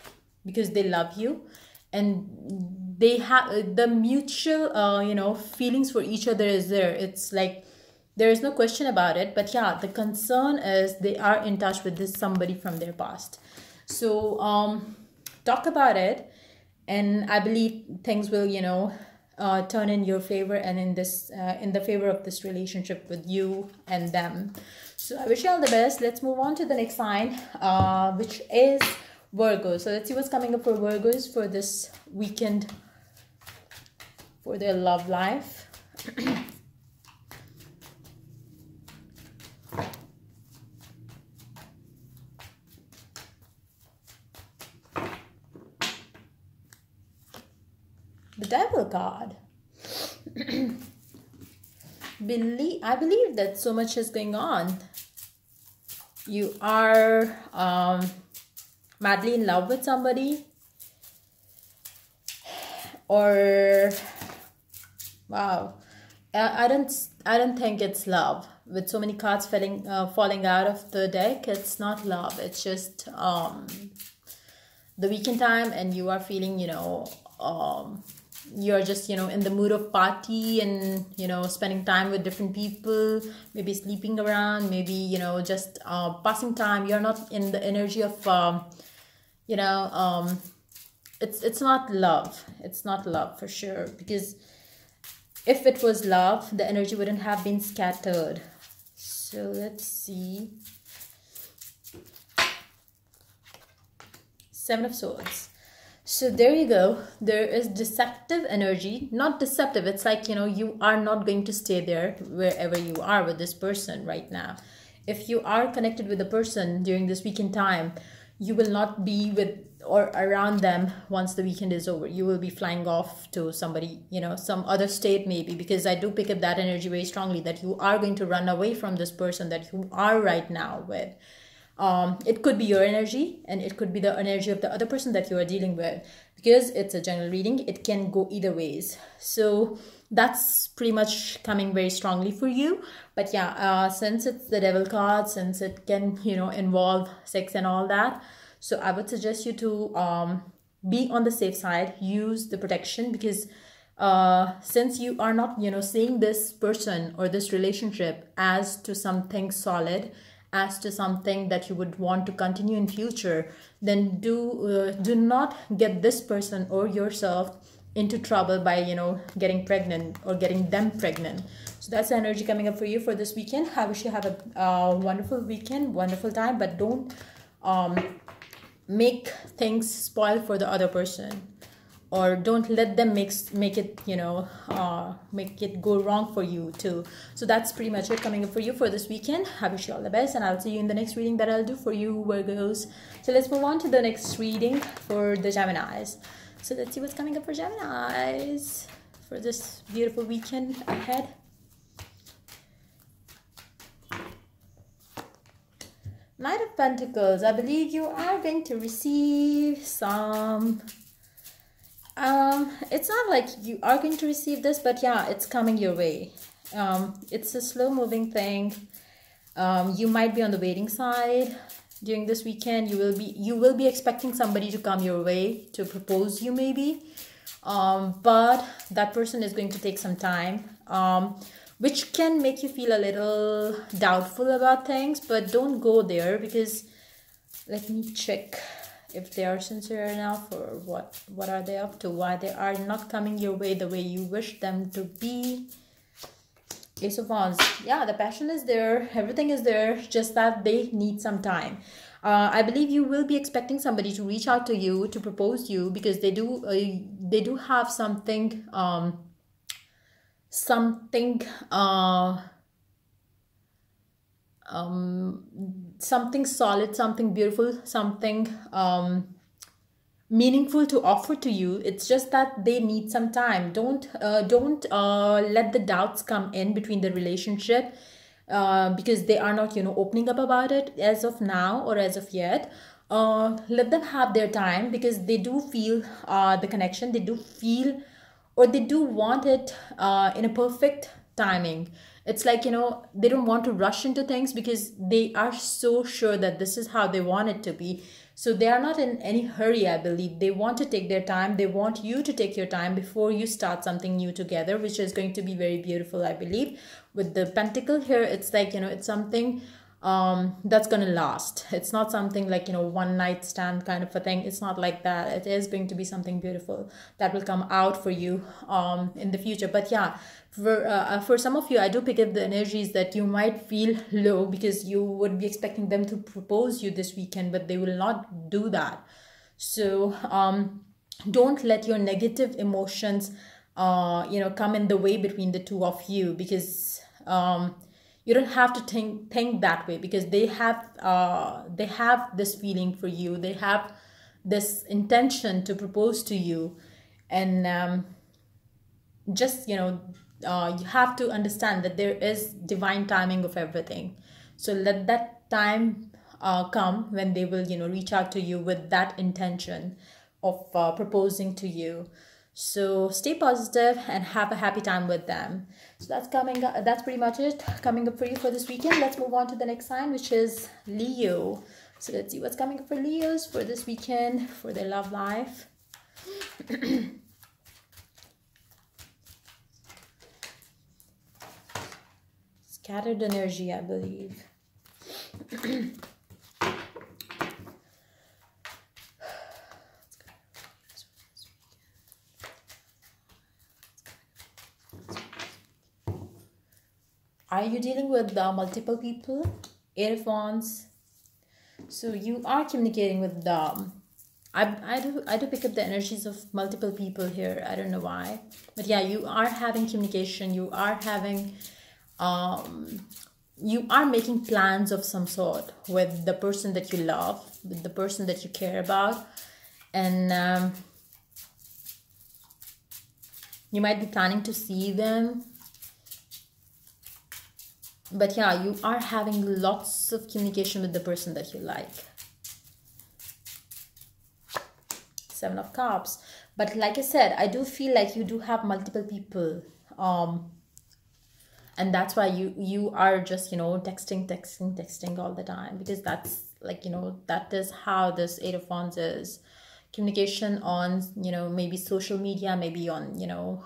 because they love you and they have the mutual, you know, feelings for each other is there. It's like there is no question about it. But yeah, the concern is they are in touch with this somebody from their past. So talk about it. And I believe things will, you know, turn in your favor and in the favor of this relationship with you and them. So I wish you all the best. Let's move on to the next sign, which is Virgo. So let's see what's coming up for Virgos for this weekend for their love life. The Devil card. I believe that so much is going on. You are madly in love with somebody, or wow, I don't think it's love. With so many cards falling out of the deck, it's not love. It's just the weekend time, and you are feeling, you know, you're just, you know, in the mood of party and, you know, spending time with different people, maybe sleeping around, maybe, you know, just passing time. You're not in the energy of you know, it's not love. It's not love for sure, because if it was love, the energy wouldn't have been scattered. So let's see. Seven of Swords. So there you go. There is deceptive energy. Not deceptive. It's like, you know, you are not going to stay there wherever you are with this person right now. If you are connected with a person during this weekend time, you will not be with or around them once the weekend is over. You will be flying off to somebody, you know, some other state maybe, because I do pick up that energy very strongly that you are going to run away from this person that you are right now with. It could be your energy, and it could be the energy of the other person that you are dealing with, because it's a general reading. It can go either ways. So that's pretty much coming very strongly for you. But yeah, since it's the Devil card, since it can, you know, involve sex and all that, so I would suggest you to be on the safe side. Use the protection, because since you are not, you know, seeing this person or this relationship as to something solid, as to something that you would want to continue in future, then do not get this person or yourself into trouble by, you know, getting pregnant or getting them pregnant. So that's the energy coming up for you for this weekend. I wish you have a wonderful weekend, wonderful time, but don't make things spoil for the other person, or don't let them make it, you know, make it go wrong for you too. So that's pretty much it coming up for you for this weekend. I wish you all the best, and I'll see you in the next reading that I'll do for you, Virgos. So let's move on to the next reading for the Geminis. So let's see what's coming up for Geminis for this beautiful weekend ahead. Knight of Pentacles. I believe you are going to receive some... it's not like you are going to receive this, but yeah, it's coming your way. It's a slow moving thing. You might be on the waiting side during this weekend. You will be expecting somebody to come your way to propose you maybe. But that person is going to take some time, which can make you feel a little doubtful about things, but don't go there, because let me check if they are sincere enough, or what are they up to, why they are not coming your way the way you wish them to be. Ace of Wands. Yeah, the passion is there, everything is there, just that they need some time. I believe you will be expecting somebody to reach out to you to propose you, because they do have something something solid, something beautiful, something meaningful to offer to you. It's just that they need some time. Don't let the doubts come in between the relationship, because they are not, you know, opening up about it as of now or as of yet. Let them have their time, because they do feel the connection, they do feel, or they do want it in a perfect timing. It's like, you know, they don't want to rush into things, because they are so sure that this is how they want it to be. So they are not in any hurry, I believe. They want to take their time. They want you to take your time before you start something new together, which is going to be very beautiful, I believe. With the pentacle here, it's like, you know, it's something that's gonna last. It's not something like, you know, one night stand kind of a thing. It's not like that. It is going to be something beautiful that will come out for you in the future. But yeah, for some of you, I do pick up the energies that you might feel low, because you would be expecting them to propose you this weekend, but they will not do that. So don't let your negative emotions you know, come in the way between the two of you, because you don't have to think that way, because they have this feeling for you. They have this intention to propose to you, and just, you know, you have to understand that there is divine timing of everything. So let that time come when they will, you know, reach out to you with that intention of proposing to you. So stay positive and have a happy time with them. So that's coming up, that's pretty much it coming up for you for this weekend. Let's move on to the next sign, which is Leo. So let's see what's coming up for Leos for this weekend, for their love life. Scattered energy, I believe. Are you dealing with multiple people? Eight of Wands. So you are communicating with them. I do pick up the energies of multiple people here. I don't know why, but yeah, you are having communication. You are having you are making plans of some sort with the person that you love, with the person that you care about, and you might be planning to see them. But yeah, you are having lots of communication with the person that you like. Seven of Cups. But like I said, I do feel like you do have multiple people. And that's why you are just, you know, texting all the time. Because that's like, you know, that is how this Eight of Wands is. Communication on, you know, maybe social media, maybe on, you know,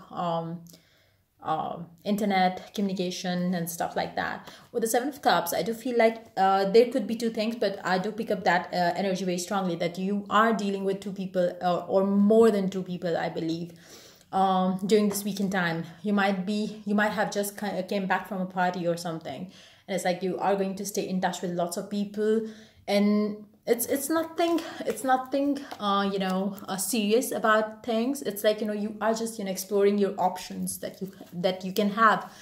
internet communication and stuff like that. With the Seven of Cups, I do feel like there could be two things, but I do pick up that energy very strongly, that you are dealing with two people or more than two people, I believe. During this weekend time, you might have just came back from a party or something, and it's like you are going to stay in touch with lots of people, and it's nothing serious about things. It's like, you are just, exploring your options that you can have,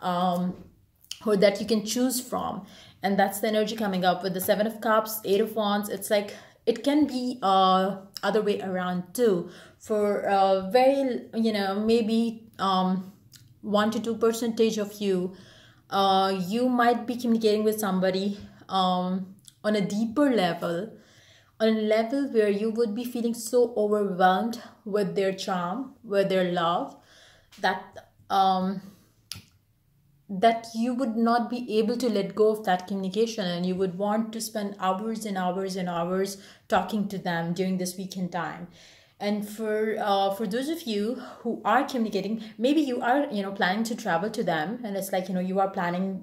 or that you can choose from. And that's the energy coming up with the Seven of Cups, Eight of Wands. It's like it can be other way around too, for very, maybe 1 to 2% of you, you might be communicating with somebody on a deeper level, on a level where you would be feeling so overwhelmed with their charm, with their love, that that you would not be able to let go of that communication, and you would want to spend hours and hours and hours talking to them during this weekend time. And for those of you who are communicating, maybe you are, planning to travel to them, and it's like, you are planning,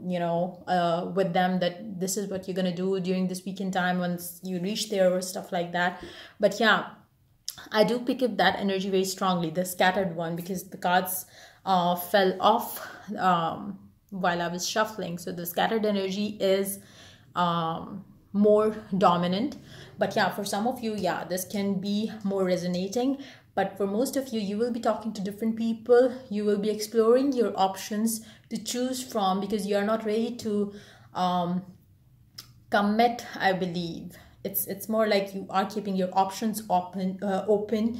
with them, that this is what you're going to do during this weekend time once you reach there, or stuff like that. But yeah, I do pick up that energy very strongly, the scattered one, because the cards fell off while I was shuffling. So the scattered energy is more dominant. But yeah, for some of you, yeah, this can be more resonating. But for most of you, you will be talking to different people. You will be exploring your options to choose from, because you are not ready to commit, I believe. It's more like you are keeping your options open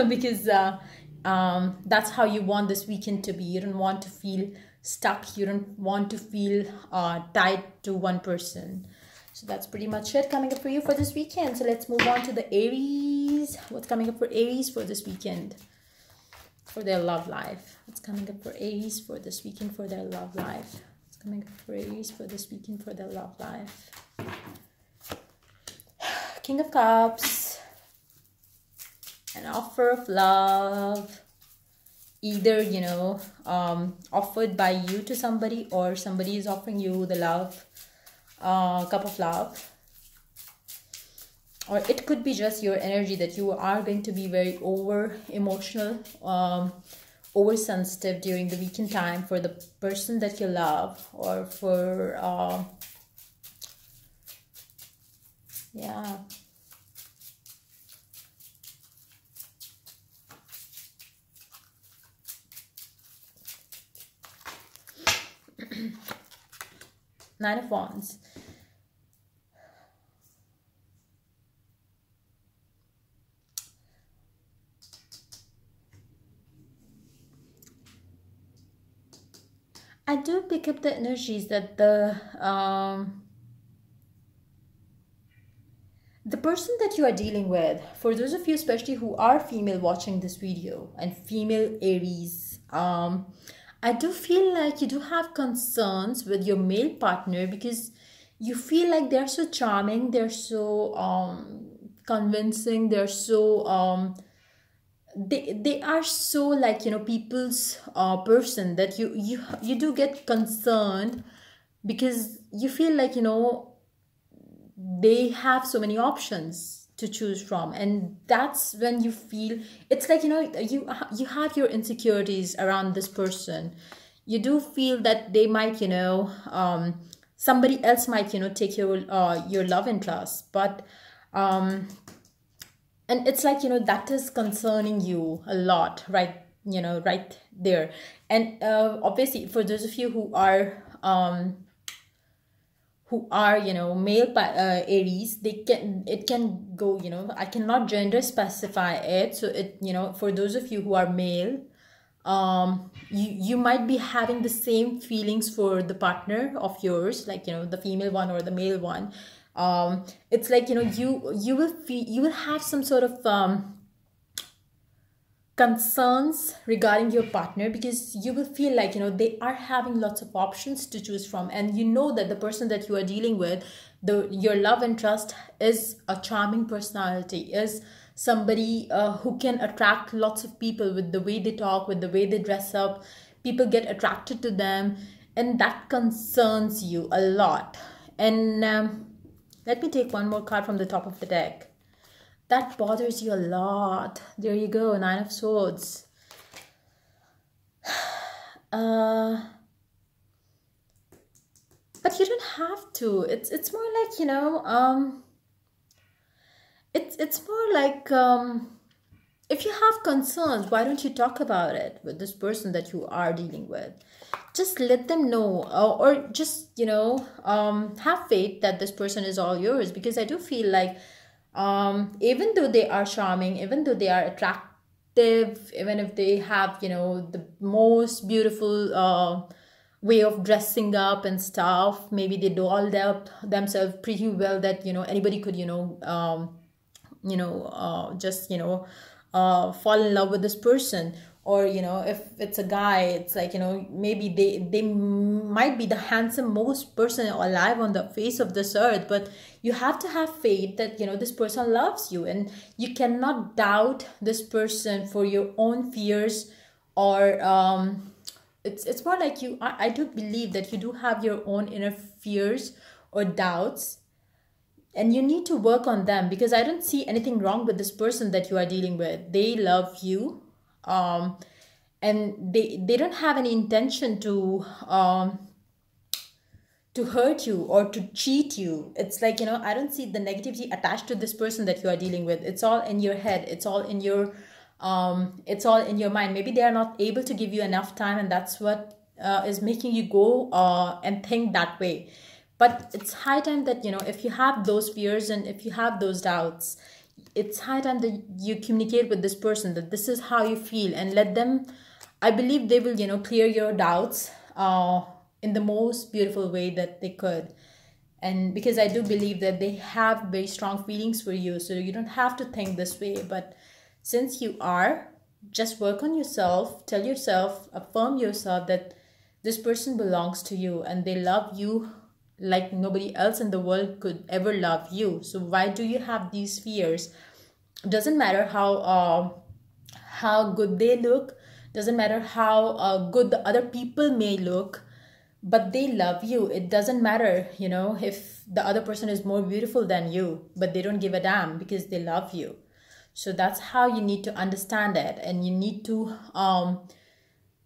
because that's how you want this weekend to be. You don't want to feel stuck. You don't want to feel tied to one person. So that's pretty much it coming up for you for this weekend. So let's move on to the Aries. What's coming up for Aries for this weekend? For their love life. What's coming up for Aries for this weekend for their love life? What's coming up for Aries for this weekend for their love life? King of Cups. An offer of love. Either, offered by you to somebody, or somebody is offering you the love. Cup of love. Or it could be just your energy, that you are going to be very over emotional, over sensitive during the weekend time for the person that you love, or for yeah, Nine of Wands. I do pick up the energies that the person that you are dealing with, for those of you especially who are female watching this video, and female Aries, I do feel like you do have concerns with your male partner, because you feel like they're so charming, they're so convincing, they're so they are so, like, people's person, that you do get concerned, because you feel like, they have so many options to choose from. And that's when you feel, it's like, you have your insecurities around this person. You do feel that they might, somebody else might, take your love interest. But and it's like, that is concerning you a lot, right? Right there. And obviously, for those of you who are male Aries, it can go, I cannot gender specify it. So it, for those of you who are male, you might be having the same feelings for the partner of yours, like, the female one or the male one. It's like, you will have some sort of concerns regarding your partner, because you will feel like, they are having lots of options to choose from. And that the person that you are dealing with, your love and trust, is a charming personality, is somebody who can attract lots of people with the way they talk, with the way they dress up. People get attracted to them, and that concerns you a lot. And let me take one more card from the top of the deck. That bothers you a lot. There you go, Nine of Swords. But you don't have to. It's more like, it's more like, if you have concerns, why don't you talk about it with this person that you are dealing with? Just let them know, or just, have faith that this person is all yours. Because I do feel like, even though they are charming, even though they are attractive, even if they have, the most beautiful way of dressing up and stuff, maybe they dolled up themselves pretty well that, anybody could, just, fall in love with this person. Or, if it's a guy, it's like, maybe they might be the handsome most person alive on the face of this earth, but you have to have faith that, this person loves you, and you cannot doubt this person for your own fears. Or it's more like I do believe that you do have your own inner fears or doubts, and you need to work on them. Because I don't see anything wrong with this person that you are dealing with. They love you, and they don't have any intention to hurt you or to cheat you. It's like, I don't see the negativity attached to this person that you are dealing with. It's all in your head, it's all in your mind. Maybe they are not able to give you enough time, and that's what is making you go and think that way. But it's high time that, if you have those fears and if you have those doubts, it's high time that you communicate with this person that this is how you feel, and let them, I believe they will, clear your doubts in the most beautiful way that they could. And because I do believe that they have very strong feelings for you, so you don't have to think this way. But since you are, just work on yourself, tell yourself, affirm yourself that this person belongs to you, and they love you like nobody else in the world could ever love you. So why do you have these fears? Doesn't matter how good they look, doesn't matter how good the other people may look, but they love you. It doesn't matter, if the other person is more beautiful than you, but they don't give a damn because they love you. So that's how you need to understand it, and you need to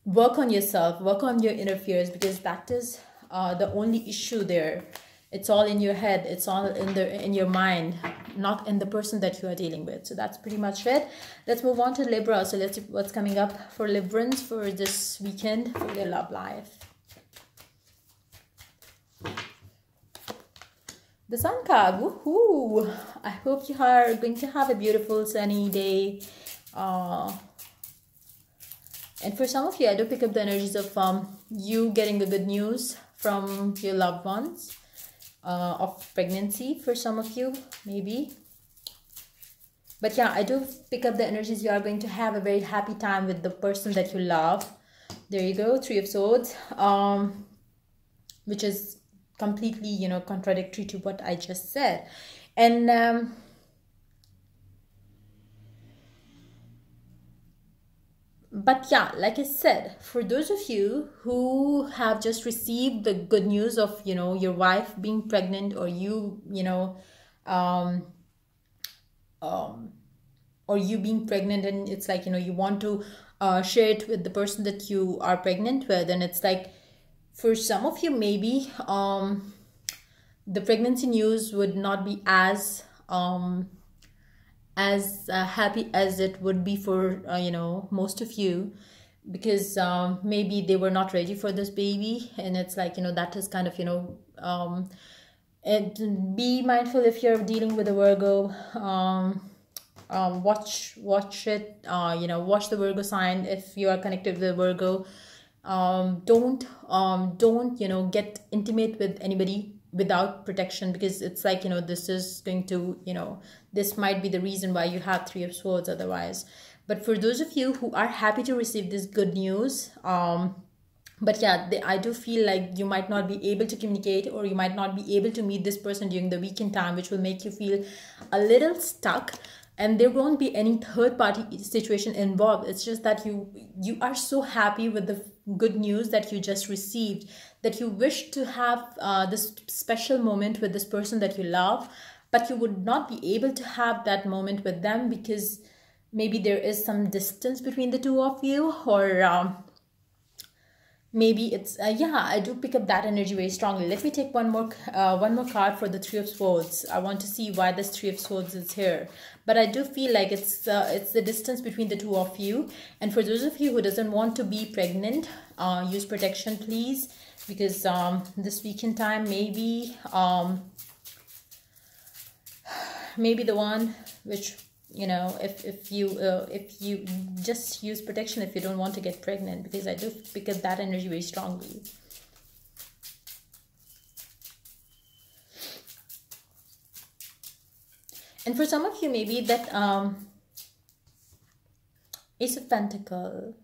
work on yourself, work on your inner fears, because that is the only issue there. It's all in your head, it's all in your mind, not in the person that you are dealing with. So that's pretty much it. Let's move on to Libra. So let's see what's coming up for Librans for this weekend for their love life. The Sun card, woohoo! I hope you are going to have a beautiful sunny day. And for some of you, I do pick up the energies of you getting the good news from your loved ones, of pregnancy for some of you, maybe. But yeah, I do pick up the energies you are going to have a very happy time with the person that you love. There you go, Three of Swords, which is completely, contradictory to what I just said. And but yeah, like I said, for those of you who have just received the good news of, your wife being pregnant, or you, or you being pregnant, and it's like, you want to share it with the person that you are pregnant with. And it's like, for some of you, maybe the pregnancy news would not be as happy as it would be for most of you, because maybe they were not ready for this baby. And it's like, that is kind of, and be mindful if you're dealing with a Virgo. Watch it, watch the Virgo sign if you are connected with a Virgo. Don't get intimate with anybody without protection, because it's like, this is going to, this might be the reason why you have Three of Swords otherwise. But for those of you who are happy to receive this good news, but yeah, I do feel like you might not be able to communicate, or you might not be able to meet this person during the weekend time, which will make you feel a little stuck. And there won't be any third party situation involved. It's just that you are so happy with the good news that you just received, that you wish to have this special moment with this person that you love, but you would not be able to have that moment with them because maybe there is some distance between the two of you, or maybe it's yeah, I do pick up that energy very strongly. Let me take one more card for the Three of Swords. I want to see why this Three of Swords is here, but I do feel like it's the distance between the two of you. And for those of you who doesn't want to be pregnant, use protection please, because this weekend time maybe the one which, you know, if you just use protection if you don't want to get pregnant, because I do pick up that energy very strongly. And for some of you, maybe that Ace of Pentacle.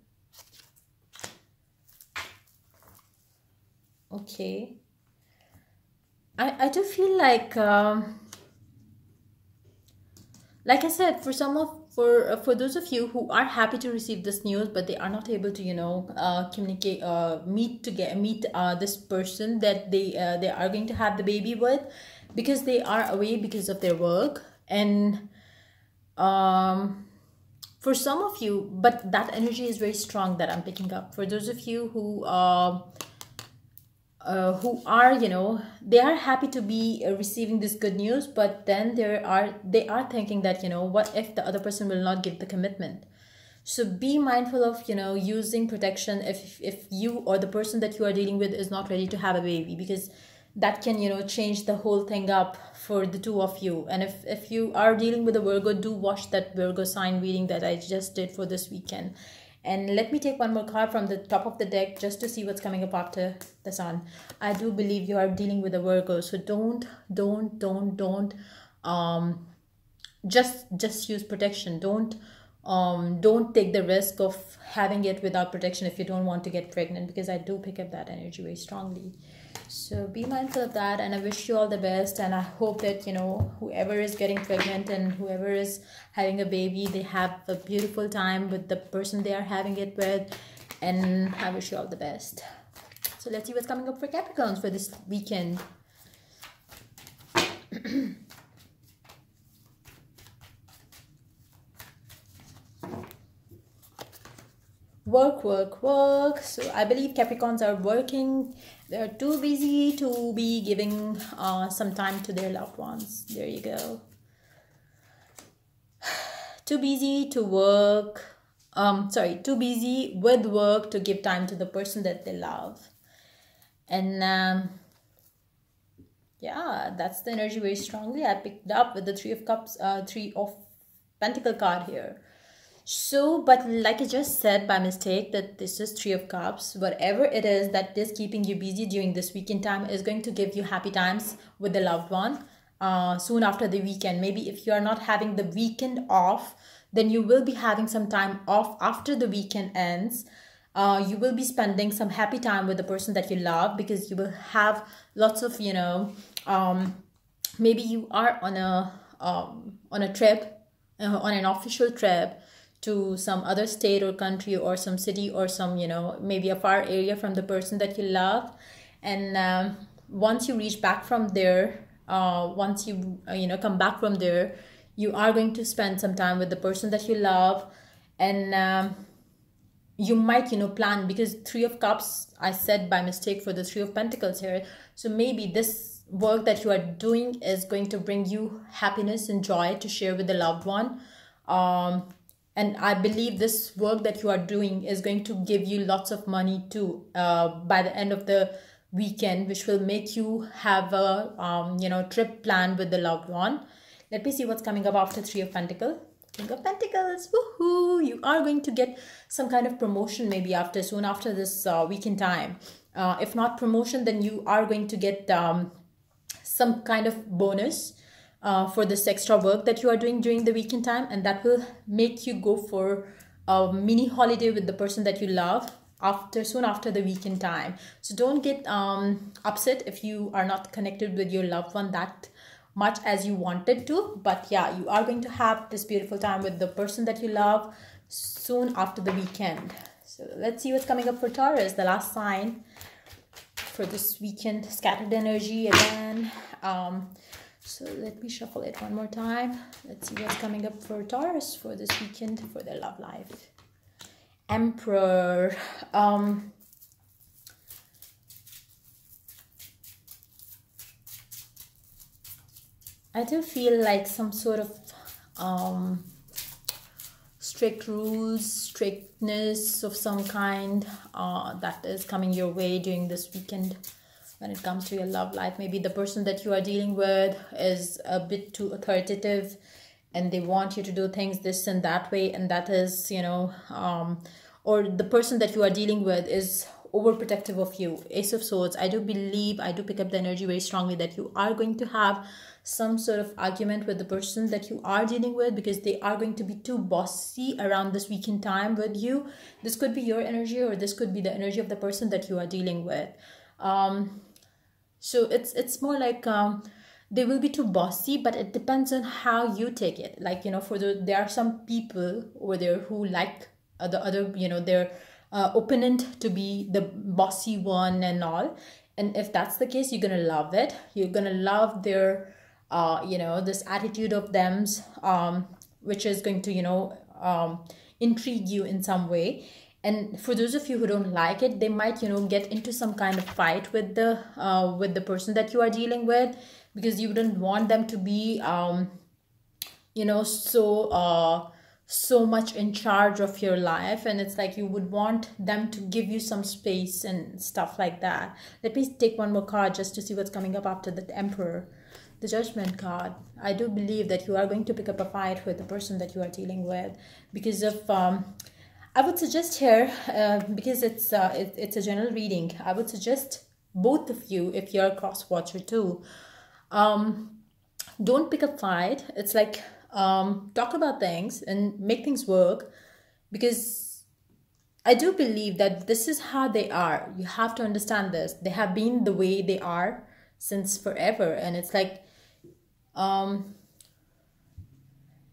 Okay. I do feel like I said, for some of for those of you who are happy to receive this news, but they are not able to, you know, communicate, meet this person that they are going to have the baby with, because they are away because of their work. And for some of you, but that energy is very strong that I'm picking up. For those of you who are, you know, they are happy to be receiving this good news, but then they are thinking that, you know, what if the other person will not give the commitment? So be mindful of, you know, using protection if you or the person that you are dealing with is not ready to have a baby, because that can, you know, change the whole thing up for the two of you. And if you are dealing with a Virgo, do watch that Virgo sign reading that I just did for this weekend. And let me take one more card from the top of the deck just to see what's coming up after the Sun. I do believe you are dealing with a Virgo, so don't just use protection. Don't take the risk of having it without protection if you don't want to get pregnant, because I do pick up that energy very strongly. So be mindful of that, and I wish you all the best. And I hope that, you know, whoever is getting pregnant and whoever is having a baby, they have a beautiful time with the person they are having it with. And I wish you all the best. So let's see what's coming up for Capricorns for this weekend. Work. So I believe Capricorns are working. They're too busy to be giving some time to their loved ones. There you go. Too busy to work. Too busy with work to give time to the person that they love. And yeah, that's the energy very strongly I picked up with the Three of Cups, Three of Pentacle card here. So, but like I just said by mistake, that this is Three of Cups. Whatever it is that is keeping you busy during this weekend time is going to give you happy times with the loved one soon after the weekend. Maybe if you are not having the weekend off, then you will be having some time off after the weekend ends. You will be spending some happy time with the person that you love, because you will have lots of, you know, maybe you are on a trip, on an official trip to some other state or country or some city or some, you know, maybe a far area from the person that you love. And once you reach back from there, once you come back from there, you are going to spend some time with the person that you love. And you might, you know, plan, because Three of Cups, I said by mistake for the Three of Pentacles here. So maybe this work that you are doing is going to bring you happiness and joy to share with the loved one. And I believe this work that you are doing is going to give you lots of money too by the end of the weekend, which will make you have a trip planned with the loved one. Let me see what's coming up after Three of Pentacles. King of Pentacles, woohoo! You are going to get some kind of promotion maybe soon after this weekend time. If not promotion, then you are going to get some kind of bonus for this extra work that you are doing during the weekend time, and that will make you go for a mini holiday with the person that you love soon after the weekend time. So don't get upset if you are not connected with your loved one that much as you wanted to, but yeah, you are going to have this beautiful time with the person that you love soon after the weekend. So let's see what's coming up for Taurus, the last sign for this weekend. Scattered energy again. So let me shuffle it one more time. Let's see what's coming up for Taurus for this weekend for their love life. Emperor. I do feel like some sort of strict rules, strictness of some kind that is coming your way during this weekend when it comes to your love life. Maybe the person that you are dealing with is a bit too authoritative and they want you to do things this and that way, and that is, you know, or the person that you are dealing with is overprotective of you. Ace of Swords, I do believe, I do pick up the energy very strongly that you are going to have some sort of argument with the person that you are dealing with, because they are going to be too bossy around this weekend time with you. This could be your energy, or this could be the energy of the person that you are dealing with. So it's more like they will be too bossy, but it depends on how you take it. Like, you know, there are some people over there who like the other, you know, their opponent to be the bossy one and all. And if that's the case, you're gonna love it. You're gonna love their you know, this attitude of them's, which is going to, you know, intrigue you in some way. And for those of you who don't like it, they might, you know, get into some kind of fight with the person that you are dealing with, because you wouldn't want them to be you know, so much in charge of your life, and it's like you would want them to give you some space and stuff like that. Let me take one more card just to see what's coming up after the Emperor. The Judgment card. I do believe that you are going to pick up a fight with the person that you are dealing with because of I would suggest here, because it's a general reading, I would suggest both of you, if you're a cross watcher too, don't pick a fight. It's like talk about things and make things work, because I do believe that this is how they are. You have to understand this. They have been the way they are since forever, and it's like and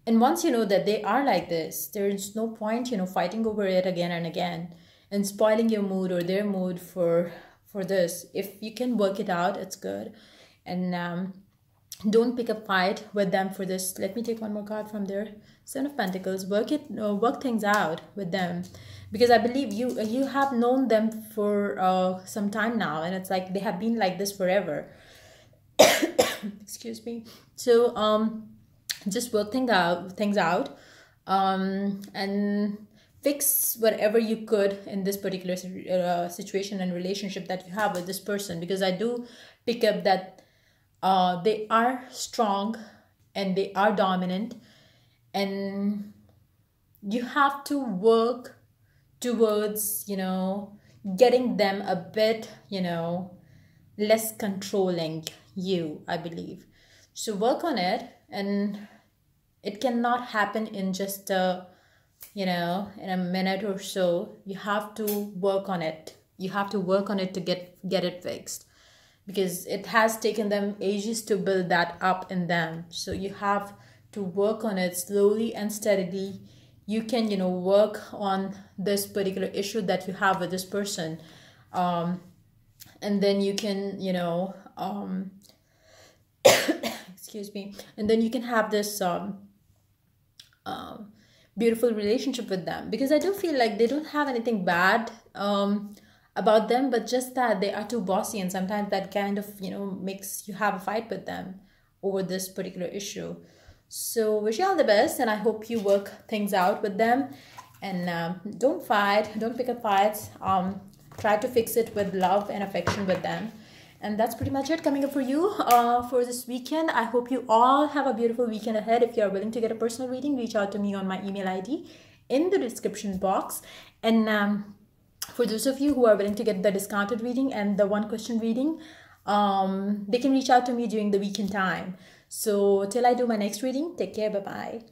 once you know that they are like this, there is no point, you know, fighting over it again and again and spoiling your mood or their mood for this. If you can work it out, it's good. And don't pick a fight with them for this. Let me take one more card from there. Seven of Pentacles. Work things out with them, because I believe you have known them for some time now, and it's like they have been like this forever. Excuse me. So just work things out and fix whatever you could in this particular situation and relationship that you have with this person, because I do pick up that they are strong and they are dominant, and you have to work towards, you know, getting them a bit, you know, less controlling you, I believe. So work on it, and it cannot happen in just you know, in a minute or so. You have to work on it. You have to work on it to get it fixed, because it has taken them ages to build that up in them. So you have to work on it slowly and steadily. You can, you know, work on this particular issue that you have with this person, and then you can, you know, excuse me, and then you can have this beautiful relationship with them, because I do feel like they don't have anything bad about them, but just that they are too bossy, and sometimes that kind of, you know, makes you have a fight with them over this particular issue. So wish you all the best, and I hope you work things out with them, and don't fight, don't pick up fights. Try to fix it with love and affection with them. And that's pretty much it coming up for you for this weekend. I hope you all have a beautiful weekend ahead. If you are willing to get a personal reading, reach out to me on my email ID in the description box. And for those of you who are willing to get the discounted reading and the one question reading, they can reach out to me during the weekend time. So till I do my next reading, take care. Bye-bye.